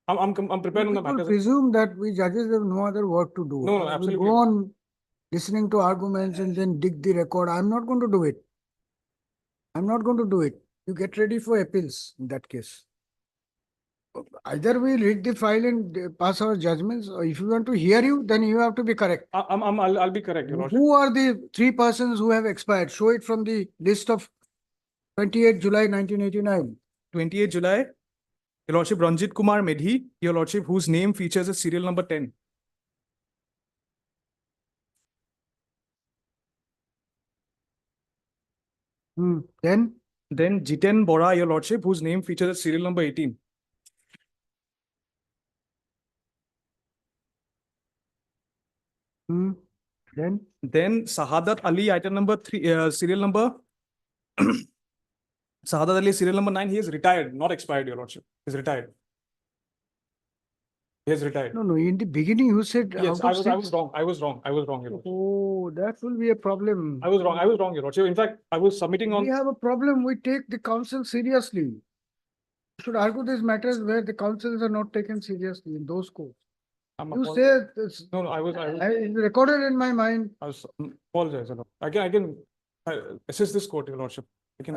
I'm prepared on the People matter. presume that we judges have no other work to do. No, no, We'll absolutely. go on listening to arguments and then dig the record. I'm not going to do it. I'm not going to do it. You get ready for appeals in that case. Either we read the file and pass our judgments, or if you want to hear you, then you have to be correct. I'll be correct, Your Lordship. Who are the 3 persons who have expired? Show it from the list of 28 July 1989. 28 July, Your Lordship, Ranjit Kumar Medhi, Your Lordship, whose name features as serial number 10. Then, Jiten Bora, your lordship, whose name features as serial number 18. then, Sahadat Ali, item number 3, serial number Sahadat Ali, serial number 9, he is retired, not expired, your lordship. He's retired. He has retired. no, in the beginning you said Yes, out of I was six. wrong. I was wrong, your lordship. Oh, that will be a problem. I was wrong, your lordship. In fact, I was submitting on. We have a problem. We take the council seriously. We should argue these matters where the councils are not taken seriously in those courts. You say this. No, I was. It's recorded in my mind. I was apologize. Your Lord. I can assist this court, your lordship. I can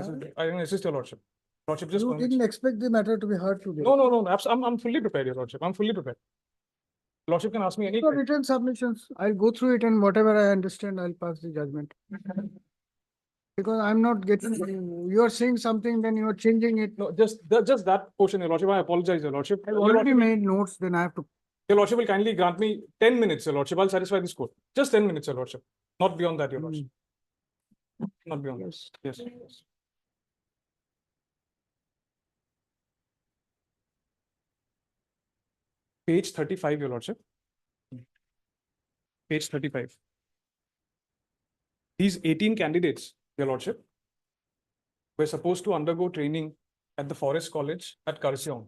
assist your lordship. Lordship just. You didn't expect the matter to be heard today. No. I'm fully prepared, your lordship. I'm fully prepared. Lordship can ask me any. Written submissions. I'll go through it and whatever I understand, I'll pass the judgment. Because I'm not getting, you're saying something, then you're changing it. No, just that portion, your lordship. I apologize, your lordship. I've already made notes, then I have to. Your lordship will kindly grant me 10 minutes, your lordship. I'll satisfy this court. Just 10 minutes, your lordship. Not beyond that, your lordship. Not beyond that. Yes. Page 35, your lordship. Page 35. These 18 candidates, your lordship, were supposed to undergo training at the Forest College at Kurseong.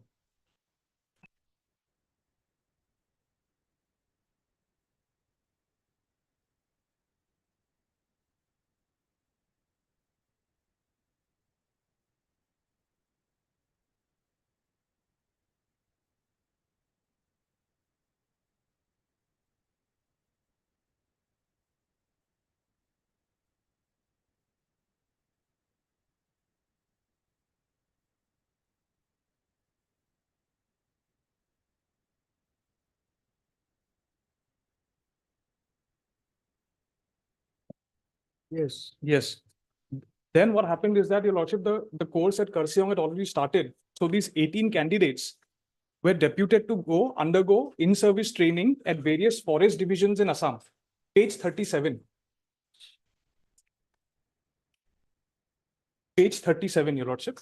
Yes. Yes. Then what happened is that, your lordship, the course at Kurseong had already started. So these 18 candidates were deputed to go undergo in-service training at various forest divisions in Assam. Page 37. Page 37, your lordship.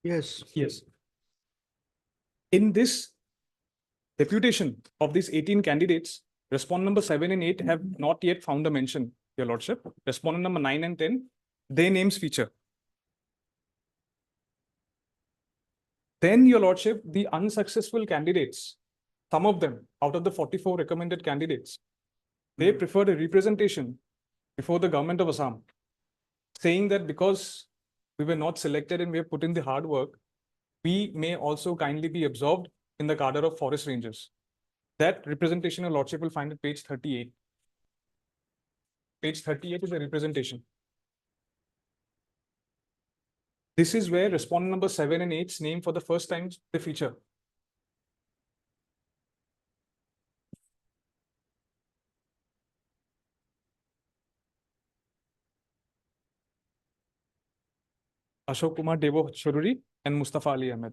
Yes. Yes. In this deputation of these 18 candidates, respondent number 7 and 8 have not yet found a mention, your lordship. Respondent number 9 and 10, their names feature. Then, your lordship, the unsuccessful candidates, some of them out of the 44 recommended candidates, they preferred a representation before the government of Assam, saying that because we were not selected and we have put in the hard work, we may also kindly be absorbed in the cadre of forest rangers. That representation, your lordship, will find at page 38. Page 38 is the representation. This is where respondent number 7 and 8's name for the first time they feature. Ashok Kumar Devo Choruri and Mustafa Ali Ahmed.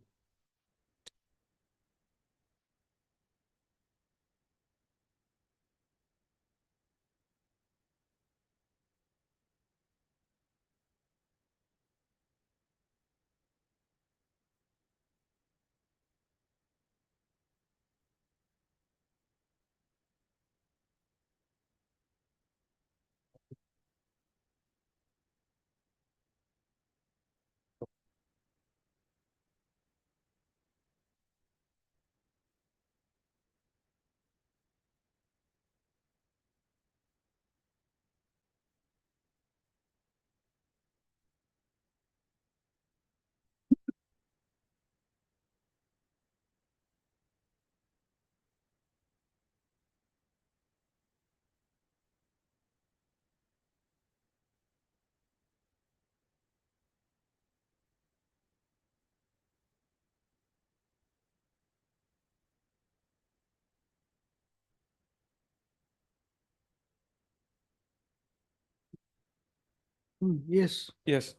Yes. Yes.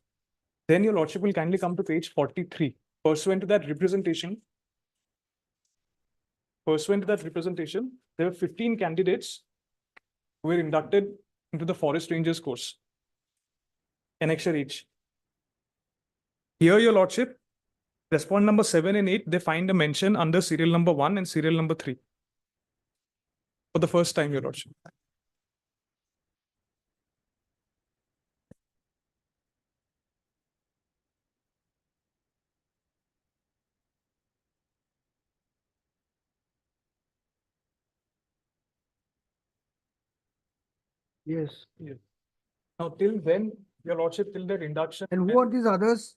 Then your lordship will kindly come to page 43. Pursuant to that representation, there were 15 candidates who were inducted into the Forest Rangers course. Annexure H. Here, your lordship, respondent number 7 and 8, they find a mention under serial number 1 and serial number 3. For the first time, your lordship. Yes. Yes. Now, till then, your lordship, till that induction. And who are these others?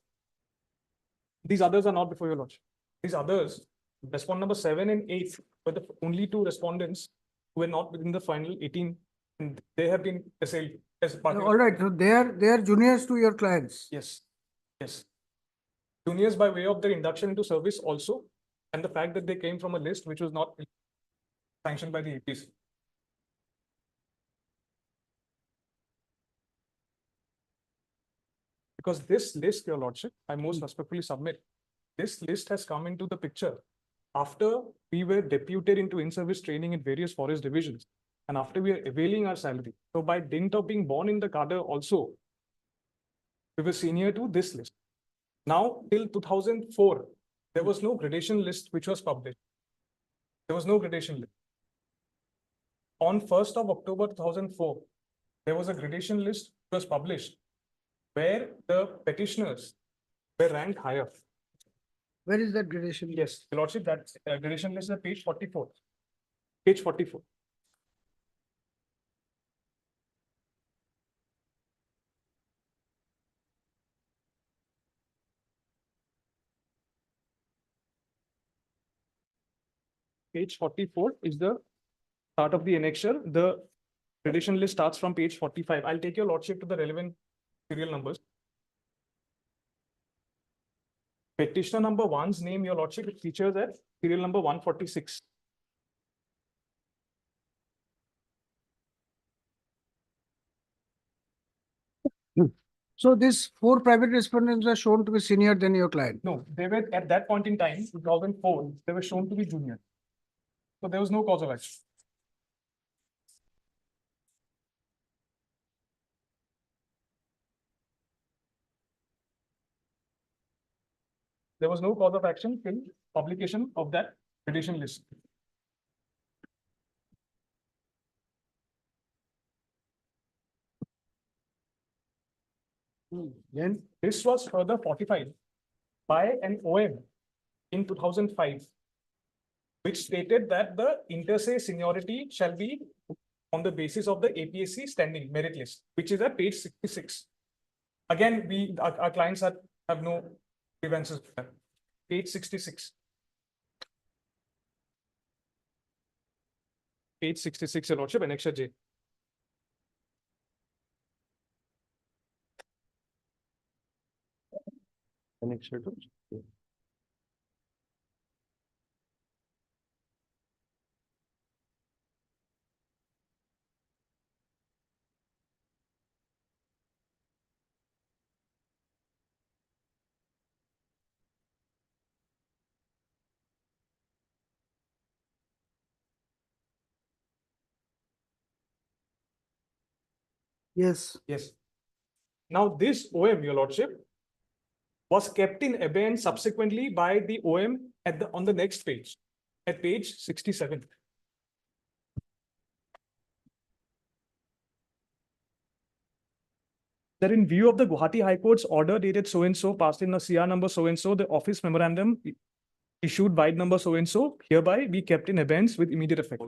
These others are not before your lordship. These others, respondent number 7 and 8 were the only two respondents who were not within the final 18, and they have been assailed as part of. All right, so they are juniors to your clients. Yes, yes. Juniors by way of their induction into service also, and the fact that they came from a list which was not sanctioned by the APC. Because this list, your lordship, I most respectfully submit, this list has come into the picture after we were deputed into in-service training in various forest divisions, and after we are availing our salary. So by dint of being born in the cadre also, we were senior to this list. Now, till 2004, there was no gradation list which was published. There was no gradation list. On 1st of October 2004, there was a gradation list which was published where the petitioners were ranked higher. Where is that gradation? Yes, Your Lordship, that gradation list is at page 44. Page 44. Page 44 is the start of the annexure. The gradation list starts from page 45. I'll take your lordship to the relevant serial numbers. Petitioner number 1's name, your lordship, it features at serial number 146. So these 4 private respondents are shown to be senior than your client. No, they were at that point in time, 2004, they were shown to be junior. So there was no cause of action. There was no cause of action till publication of that gradation list. Then this was further fortified by an OM in 2005, which stated that the inter se seniority shall be on the basis of the APSC standing merit list, which is at page 66. Again, our clients have no grievances with that. Page 66. Page 66, Your Lordship, Annexure J. Annexure to. yes. Yes. Now this OM, Your Lordship, was kept in abeyance subsequently by the OM on the next page, at page 67. That in view of the Guwahati High Court's order dated so and so, passed in a CR number so and so, the office memorandum issued by number so and so, hereby be kept in abeyance with immediate effect.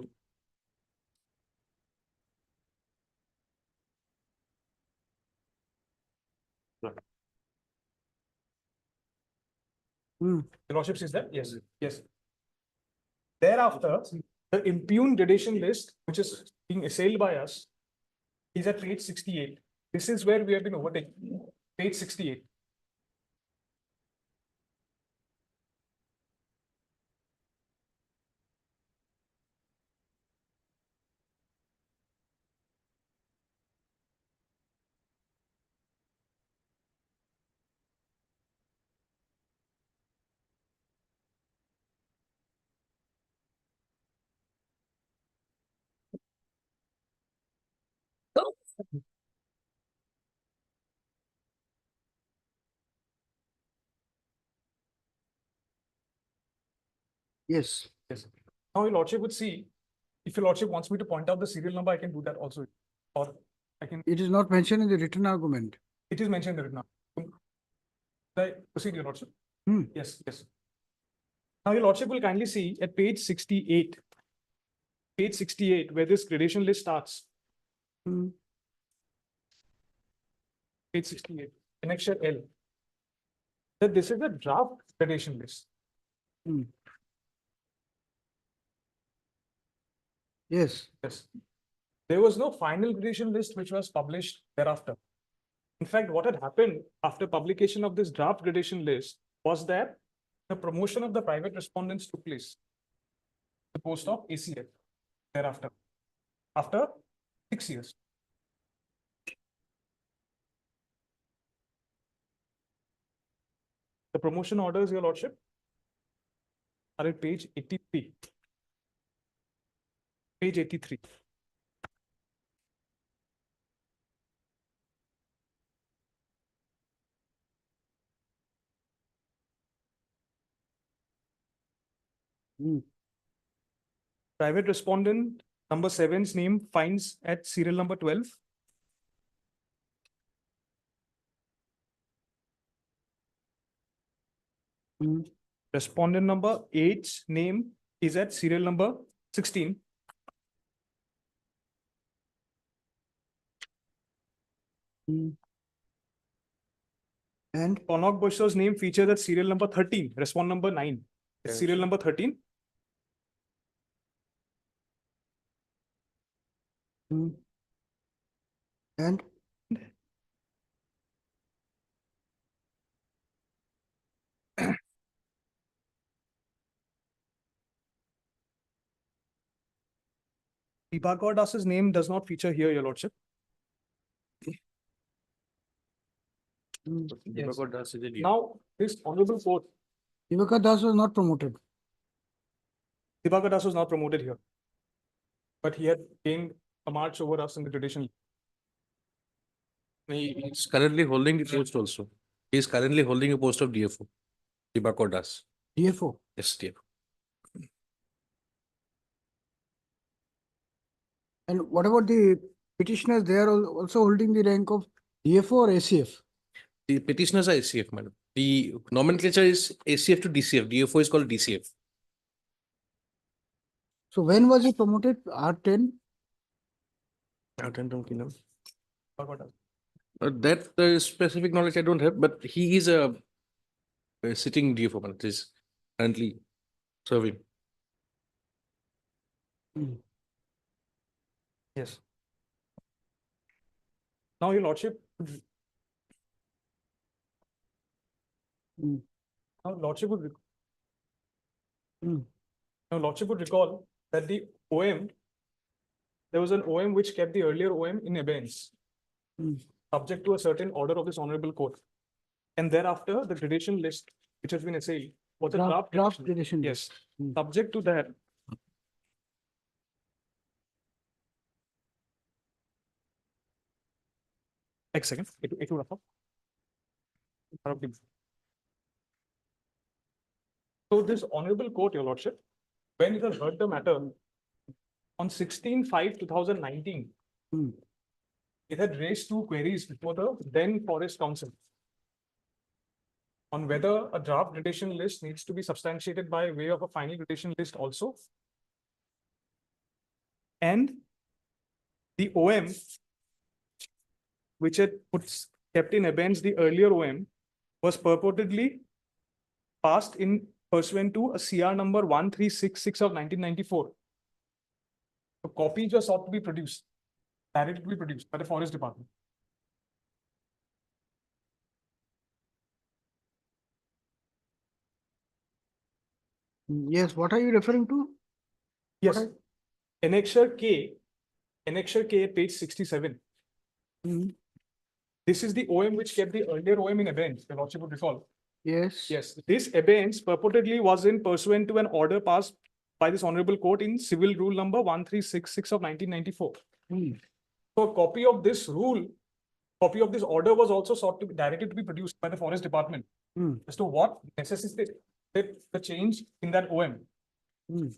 Your Lordship says that? Yes, yes. Thereafter, the impugned gradation list, which is being assailed by us, is at page 68. This is where we have been overtaken. Page 68. Yes. Yes. Now your lordship would see, if your lordship wants me to point out the serial number, I can do that also. Or I can, It is not mentioned in the written argument. it is mentioned in the written argument. Should I proceed, your lordship? Yes, yes. Now your lordship will kindly see at page 68. Page 68, where this gradation list starts. Page 68, annexure L. That this is the draft gradation list. Yes. Yes. There was no final gradation list which was published thereafter. In fact, what had happened after publication of this draft gradation list was that the promotion of the private respondents took place. The post of ACF thereafter, after 6 years. The promotion orders, your lordship, are at page 83. Page 83. Private respondent number 7's name finds at serial number 12. Respondent number 8's name is at serial number 16. And Konok Busho's name features at serial number 13, respond number 9. Yes. Serial number 13. And Dibakar Das's name does not feature here, your lordship. Dibakar Das is a lead. Now, this honorable court, Dibakar Das was not promoted. Dibakar Das was not promoted here, but he had gained a march over us in the gradation. He is currently holding the post also. He is currently holding a post of DFO. Dibakar Das. DFO. Yes, DFO. And what about the petitioners? They are also holding the rank of DFO or ACF? The petitioners are ACF, madam. The nomenclature is ACF to DCF. DFO is called DCF. So when was he promoted? R10? That specific knowledge I don't have, but he is a sitting DFO, madam. Is currently serving. Yes. Now, your lordship. Now, lordship would. Now, lordship would recall that the OM, there was an OM which kept the earlier OM in abeyance, subject to a certain order of this honorable court. And thereafter, the gradation list, which has been assailed, was a draft gradation. Yes. Subject to that. एक second. एक रखो. So this honorable court, your lordship, when it has heard the matter on 16/5/2019, it had raised two queries before the then Forest Council on whether a draft gradation list needs to be substantiated by way of a final gradation list also. And the OM, which had kept in abeyance the earlier OM, was purportedly passed in pursuant to a CR number 1366 of 1994. So copies were sought to be produced, directly to be produced by the Forest Department. Yes, what are you referring to? Yes. Annexure K at page 67. This is the OM which kept the earlier OM in abeyance, the lordship would recall. Yes. Yes, this abeyance purportedly was in pursuant to an order passed by this honorable court in Civil Rule number 1366 of 1994. So a copy of this rule, copy of this order was also sought to be directed to be produced by the Forest Department as to what necessitated the change in that OM.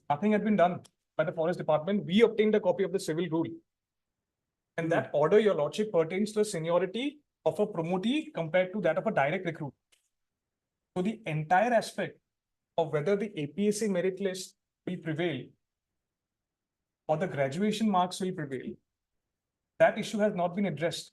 Nothing had been done by the Forest Department. We obtained a copy of the civil rule. And that order, Your Lordship, pertains to the seniority of a promotee compared to that of a direct recruit. So the entire aspect of whether the APSC merit list will prevail or the graduation marks will prevail, that issue has not been addressed.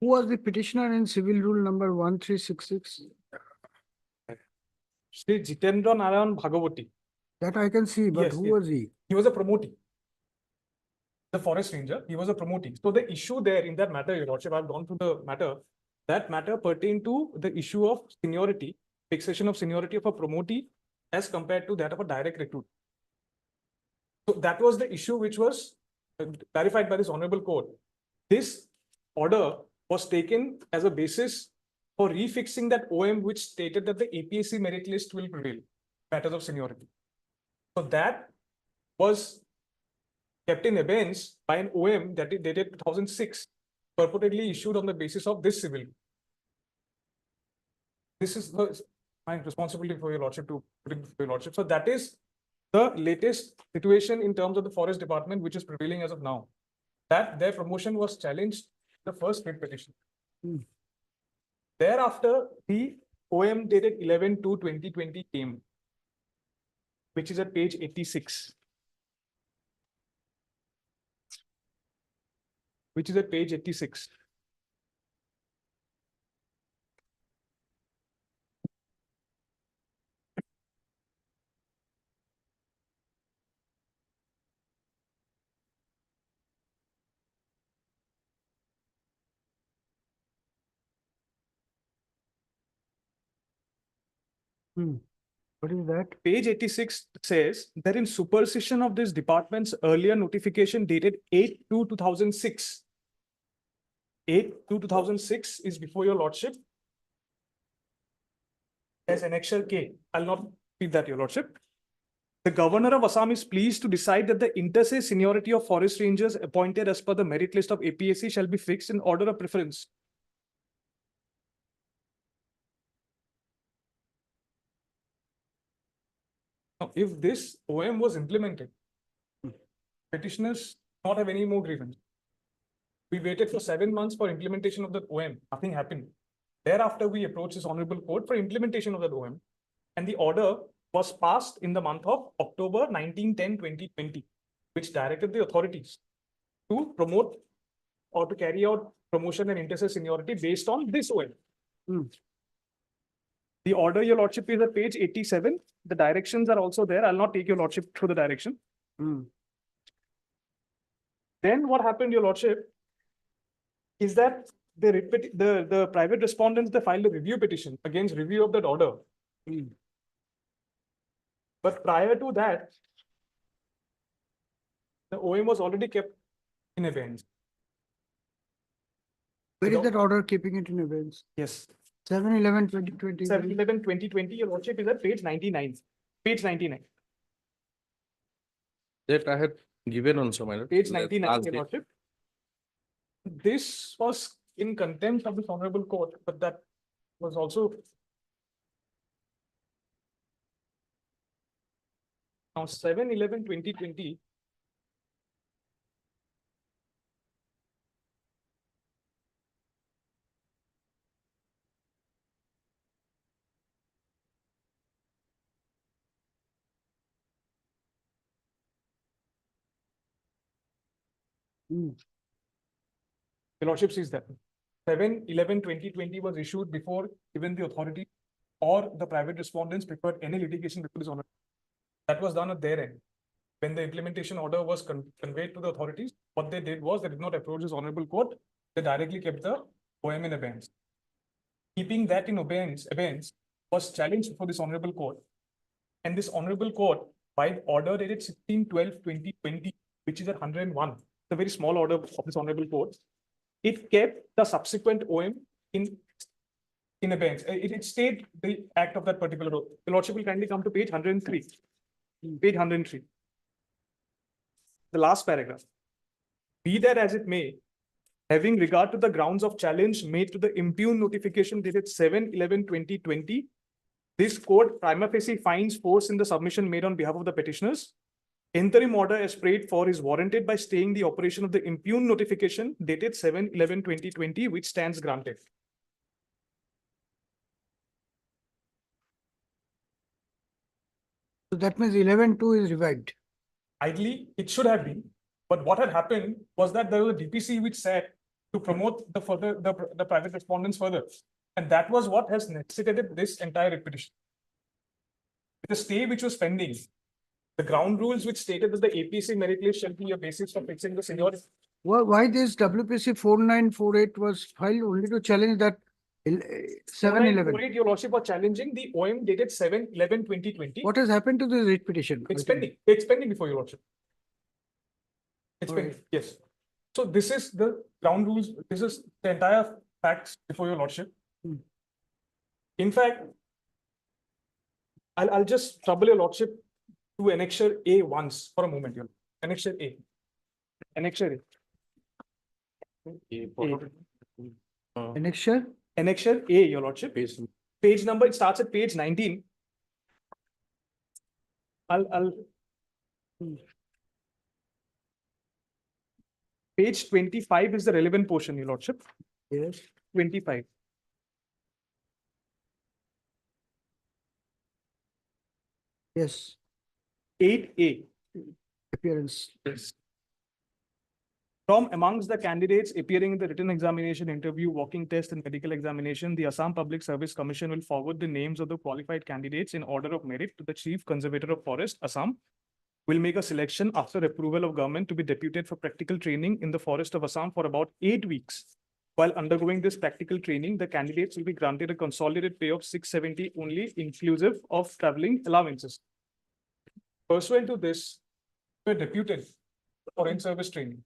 Who was the petitioner in civil rule number 1366? Shri Jitendra Narayan Bhagavati. That I can see, but Yes, who yes. was he? He was a promotee. The forest ranger, he was a promotee. So the issue there in that matter, Your Lordship, I've gone through the matter. That matter pertained to the issue of seniority, fixation of seniority of a promotee as compared to that of a direct recruit. So that was the issue which was clarified by this honorable court. This order was taken as a basis for refixing that OM which stated that the APSC merit list will prevail, matters of seniority. So that was kept in abeyance by an OM that is dated 2006, purportedly issued on the basis of this civil. This is my responsibility for Your Lordship to put it before Your Lordship. So that is the latest situation in terms of the Forest Department, which is prevailing as of now. That their promotion was challenged in the first writ petition. Thereafter, the OM dated 11/2/2020 came, which is at page 86. Which is at page 86. What is that? Page 86 says that in supersession of this department's earlier notification dated 8/2/2006. 8/2/2006 is before Your Lordship as Annexure K. I'll not read that, Your Lordship. The Governor of Assam is pleased to decide that the inter se seniority of forest rangers appointed as per the merit list of APSC shall be fixed in order of preference. Now, if this OM was implemented, petitioners not have any more grievance. We waited for 7 months for implementation of the OM. Nothing happened. Thereafter, we approached this honorable court for implementation of that OM, and the order was passed in the month of October 19/10/2020, which directed the authorities to promote or to carry out promotion and inter se seniority based on this OM. The order, Your Lordship, is at page 87. The directions are also there. I'll not take Your Lordship through the direction. Then what happened, Your Lordship, is that the private respondents, they filed a review petition against review of that order. But prior to that, the OM was already kept in abeyance. Where is that order keeping it in abeyance? Yes. 7/11/2020. 7/11/2020, Your Lordship, is at page 99. Page 99. That I had given also, my lord. Page That 99, last Your day. Lordship. This was in contempt of this honorable court, but that was also now 7/11/2020. Your Lordship sees that. 7/11/2020 was issued before even the authority or the private respondents preferred any litigation before this honor. That was done at their end. When the implementation order was conveyed to the authorities, what they did was they did not approach this honorable court. They directly kept the OM in abeyance. Keeping that in abeyance was challenged before this honorable court. And this honorable court, by order dated 16/12/2020, which is at 101, it's a very small order of this honorable court, it kept the subsequent OM in abeyance. It stayed the act of that particular law. The Lordship will kindly come to page 103. Page 103. The last paragraph. Be that as it may, having regard to the grounds of challenge made to the impugned notification dated 7/11/2020, this court prima facie finds force in the submission made on behalf of the petitioners. Interim order as prayed for is warranted by staying the operation of the impugned notification dated 7/11/2020, which stands granted. So that means 11.2 is revived. Ideally, it should have been, but what had happened was that there was a DPC which said to promote the further the private respondents further, and that was what has necessitated this entire petition. The stay which was pending, the ground rules which stated that the APC merit list shall be a basis for fixing the seniority. Why this WPC 4948 was filed only to challenge that 7/11? Your Lordship was challenging the OM dated 7/11/2020. What has happened to this writ petition? It's pending. It's pending before Your Lordship. It's pending. Yes. So this is the ground rules. This is the entire facts before Your Lordship. In fact, I'll just trouble Your Lordship to Annexure A once for a moment. Your Annexure A. Annexure A. Annexure? Annexure A, Your Lordship. Page number, it starts at page 19. Page 25 is the relevant portion, Your Lordship. Yes. 25. Yes. 8A. Appearance. Yes. From amongst the candidates appearing in the written examination, interview, walking test, and medical examination, the Assam Public Service Commission will forward the names of the qualified candidates in order of merit to the Chief Conservator of Forest, Assam. Will make a selection after approval of government to be deputed for practical training in the forest of Assam for about 8 weeks. While undergoing this practical training, the candidates will be granted a consolidated pay of 670 only, inclusive of traveling allowances. Pursuant to this, we were deputed for in-service training.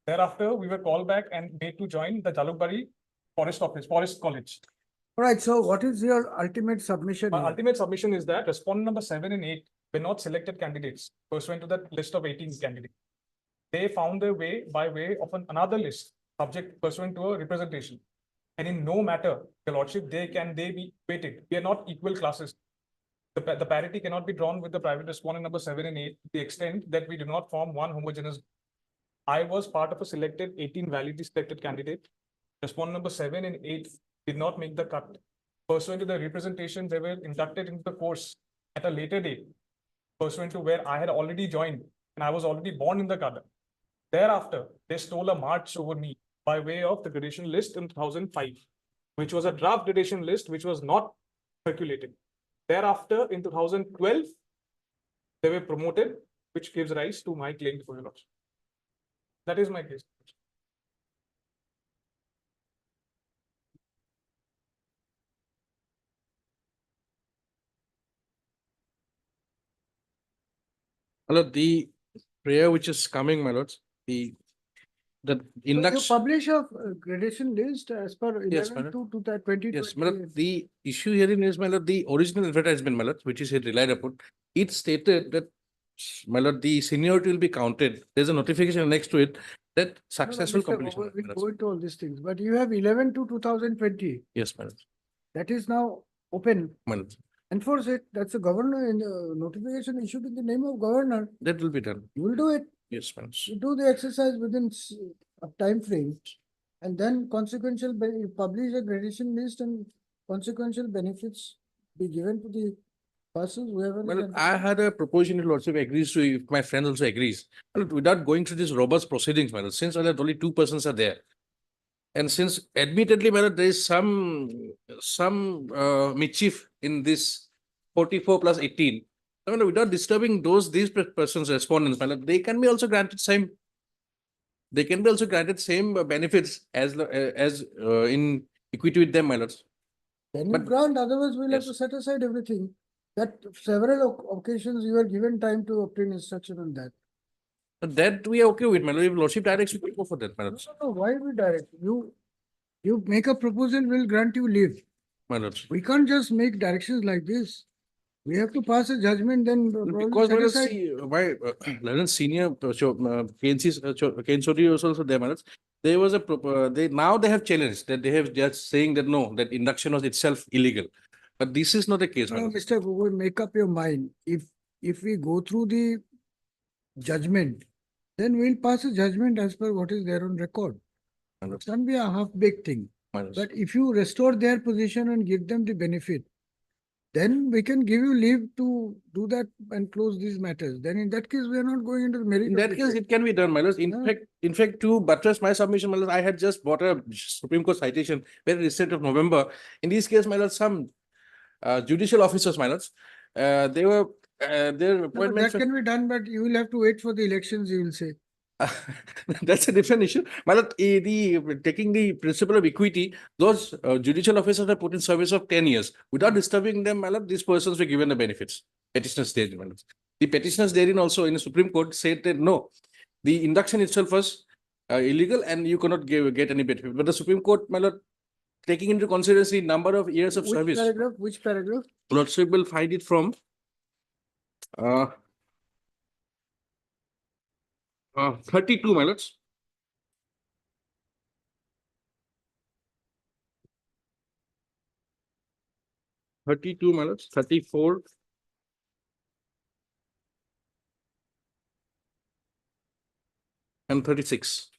Thereafter, we were called back and made to join the Jalukbari Forest Office, Forest College. All right. So what is your ultimate submission? My here? ultimate submission is that respondent number 7 and 8 were not selected candidates pursuant to that list of 18 candidates. They found their way by way of another list subject pursuant to a representation. And in no matter, Your Lordship, they be weighted. We are not equal classes. The parity cannot be drawn with the private respondent number 7 and 8 to the extent that we do not form one homogeneous. I was part of a selected 18 validly selected candidate. Respondent number 7 and 8 did not make the cut. Pursuant to the representation, they were inducted into the course at a later date, pursuant to where I had already joined and I was already born in the cadre. Thereafter, they stole a march over me by way of the gradation list in 2005, which was a draft gradation list which was not circulated. Thereafter, in 2012, they were promoted, which gives rise to my claim for Your Lordship. That is my case. Hello, the prayer which is coming, my lords, the You induction. publish a gradation list as per Yes, 11 madam. to 2020. Yes, my lord, the issue herein is, my lord, the original advertisement, my lord, which is here relied upon, it stated that, my lord, the seniority will be counted. There's a notification next to it that successful Mr. completion. Gogoi, my we'll lords. go into all these things, but you have 11 to 2020. Yes, my lord. That is now open. My lord. Enforce it. That's a governor in the notification issued in the name of governor. That will be done. You will do it. Yes, my lords. You do the exercise within a time frame, and then you publish a gradation list and consequential benefits be given to the persons whoever. is Well, entitled. I had a proposition, if lordship agrees to, if my friend also agrees, well, without going through these robust proceedings, my lord, since only 2 persons are there. And since admittedly, my lord, there is some mischief in this 44 plus 18. I mean, without disturbing these persons, respondents, my lord, they can be also granted same. they can be also granted same benefits as in equity with them, my lords. Can you But- grant, otherwise we'll have Yes. to set aside everything. That several occasions you are given time to obtain instruction on that. But that we are okay with, my lord. If lordship directs, we can go for that, my lords. No, why we direct? You make a proposal, we'll grant you leave. My lords. We can't just make directions like this. We have to pass a judgment, then probably Because set my lords, aside. see, my London senior, Kane Sodi was also there, my lords. There was now they have challenged that they have just saying that no, that induction was itself illegal. But this is not the case, my No, lords. Mr. Gogoi, make up your mind. If we go through the judgment, then we'll pass a judgment as per what is there on record. My It lords. can't be a half-baked thing. My lords. But if you restore their position and give them the benefit, then we can give you leave to do that and close these matters. Then in that case, we are not going into the merit. In of that the case, case. it can be done, my lords. Yeah. In fact, to buttress my submission, my lords, I had just bought a Supreme Court citation very recent of November. In this case, my lords, some judicial officers, my lords, they were their No, but appointments. that can be done, but you will have to wait for the elections, you will say. That's a different issue. My lord, taking the principle of equity, those judicial officers are put in service of 10 years. Without disturbing them, my lord, these persons were given the benefits. Petitioners therein, my lord. The petitioners therein also in the Supreme Court said that no, the induction itself was illegal and you cannot get any benefit. But the Supreme Court, my lord, taking into consideration the number of years of Which service, paragraph? Which paragraph? lordship will find it from 32, my lords. Thirty-two, my lords, 34. And 36.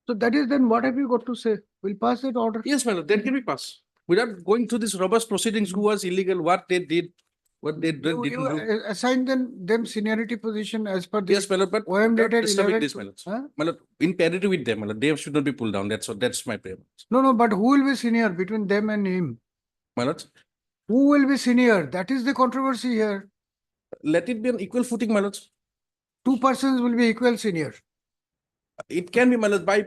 So that is then what have you got to say? We'll pass that order. Yes, my lord, that can be passed. Without going through this robust proceedings, who was illegal, what they did, what they didn't You do. assign them seniority position as per the Yes, my lord, but OM without dated disturbing 11 this, to- my lord. Huh? My lord, in parity with them, my lord, they should not be pulled down. That's my prayer. No, but who will be senior between them and him? My lord, Who will be senior? That is the controversy here. let it be on equal footing, my lord. Two persons will be equal senior. It can be, my lord, by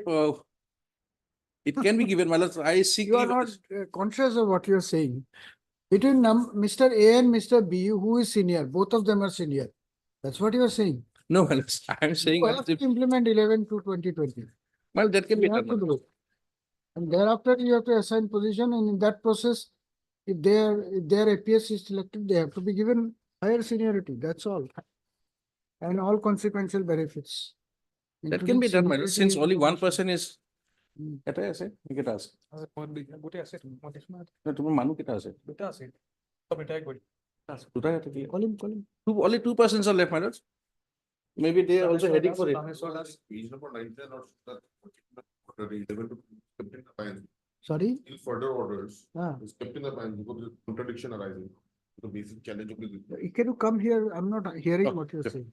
it can be given, my lord. I seek. You are not conscious of what you are saying. Between Mr. A and Mr. B, who is senior? Both of them are senior. That's what you are saying. No, my lord, I am saying. You have to implement 11 to 2020. Well, that can be You have done. to my lord. do it. And thereafter, you have to assign position, and in that process, if their APS is selected, they have to be given higher seniority. That's all. And all consequential benefits. That can be done, my lord, since seniority, only one promotion. person is. Keta আছে? Keta আছে? গোটে আছে তোমার No, তোমার মানুহ কেটা আছে? দুটা আছে সব এটাই করি দুটাই আছে কি? Call him. Only two persons are left, my lord. Maybe they are also heading for it. Page number 19 or that order 11 to kept in abeyance. Sorry? In further orders, Ah. is kept in abeyance because of the contradiction arising. The basic challenge of the. Can you come here? I'm not hearing Oh, what you're okay. saying.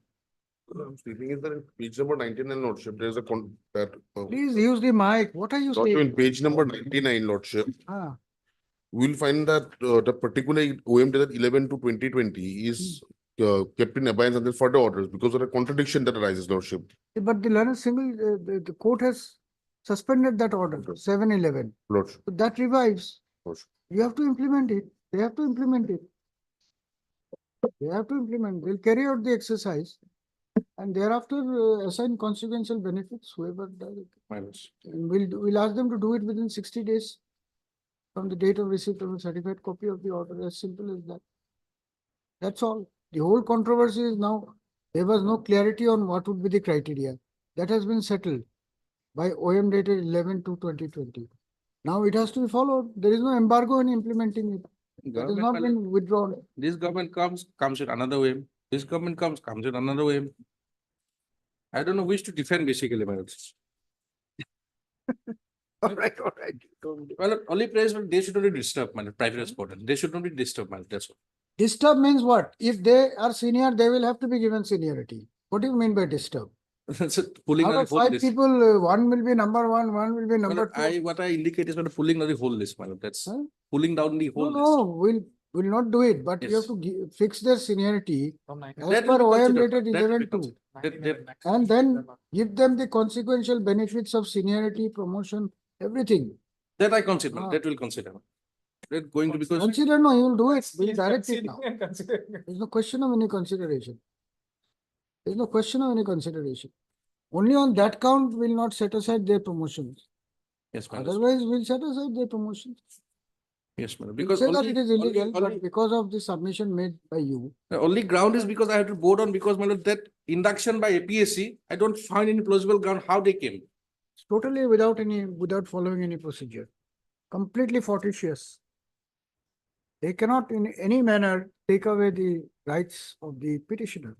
I'm stating is that in page number 19 lordship, there is a that. Please use the mic. What are you Lordship, saying? in page number 99 lordship, Ah, we'll find that the particular OM that 11 to 2020 is kept in abeyance until further orders because of the contradiction that arises lordship. but the learned single, the court has suspended that order, 7/11. Lordship. So that revives. Lordship. You have to implement it. They have to implement it. They have to implement. They'll carry out the exercise. And thereafter assign consequential benefits, whoever does it. My lord. And we'll ask them to do it within 60 days from the date of receipt of a certified copy of the order, as simple as that. That's all. The whole controversy is now, there was no clarity on what would be the criteria. That has been settled by OM dated 11 to 2020. Now it has to be followed. There is no embargo in implementing it. That has Government, not my been withdrawn. this government comes with another way. This government comes with another way. I don't know which to defend basically, my lord. All right, all right. Don't My lord, only place where they should not be disturbed, my lord, private respondent. They should not be disturbed, my lord, that's all. Disturb means what? If they are senior, they will have to be given seniority. What do you mean by disturb? So pulling Out down of the whole 5 list. people, one will be number 1, one will be My number lord, 2. what I indicate is, my lord, pulling down the whole list, my lord. That's Huh? pulling down the No, whole no, list. we'll not do it, but you have Yes. to fix their seniority From nine. as That per will be OM considered. dated That will be 11-2. considered. And then give them the consequential benefits of seniority, promotion, everything. That I consider, Ah. that will consider. That going to because Consider, no, you will do it. We'll He's direct it conceding now. and considering. There's no question of any consideration. There's no question of any consideration. Only on that count will not set aside their promotions. yes, my lord. Otherwise, we'll set aside their promotions. Yes, my lord. We'll Because say that only, it is illegal, only, but because of the submission made by you, the only ground is because I have to vote on because my lord, that induction by APSC, I don't find any plausible ground how they came. it's totally without following any procedure. Completely fortuitous. They cannot in any manner take away the rights of the petitioner.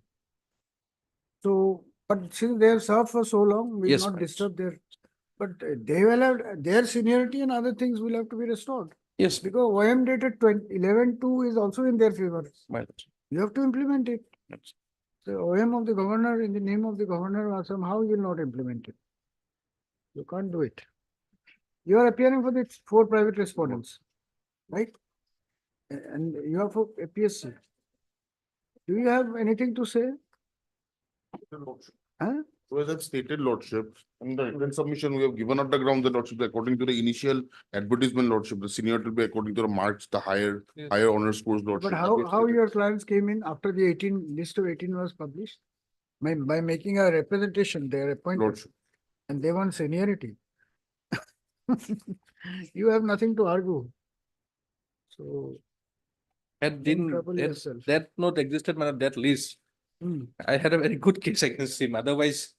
So, but since they have served for so long, we will Yes, not ma'am. disturb their, but they will have, their seniority and other things will have to be restored. Yes, Because OM dated 11-2 is also in their favor. my lord. You have to implement it. Yes. The OM of the governor, in the name of the governor, or somehow you will not implement it. You can't do it. You are appearing for the 4 private respondents, right? And you are for APSC. Do you have anything to say? Huh? So as I've stated, Lordship, in the written submission, we have given out the ground, the Lordship, that according to the initial advertisement, Lordship, the seniority will be according to the marks, the higher honor scores, Lordship. But that we have how stated. your clients came in after the 18, list of 18 was published? By making a representation, they are appointed Lordship. and they want seniority. You have nothing to argue. So, Had don't trouble didn't, yourself. that not existed, my lord, that list. Hmm. I had a very good case against him. Otherwise,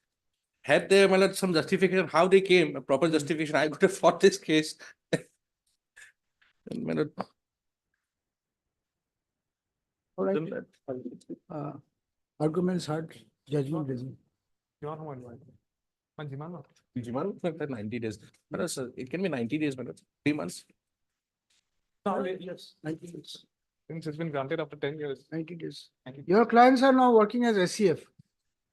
had there, my lord, some justification how they came, a proper justification, I could have fought this case. And, my lord, All right. then that- Arguments heard, judgment given. You are one. Manjiman. Jiman, that 90 days. But it can be 90 days, but 3 months. No, Yes, 90 days. since it's been granted after 10 years. 90 days. Your clients are now working as SCF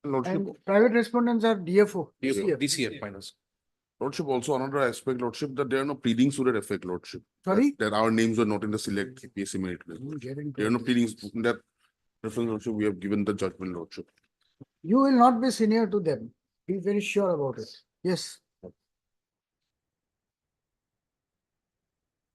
Lordship, and private respondents are DFO. DCF minus. Lordship, also another aspect, Lordship, that there are no pleadings to that effect, Lordship. Sorry? That our names are not in the select APSC merit list. There are no pleadings in that reference, Lordship, we have given the judgment, Lordship. You will not be senior to them. Be very sure about it. Yes.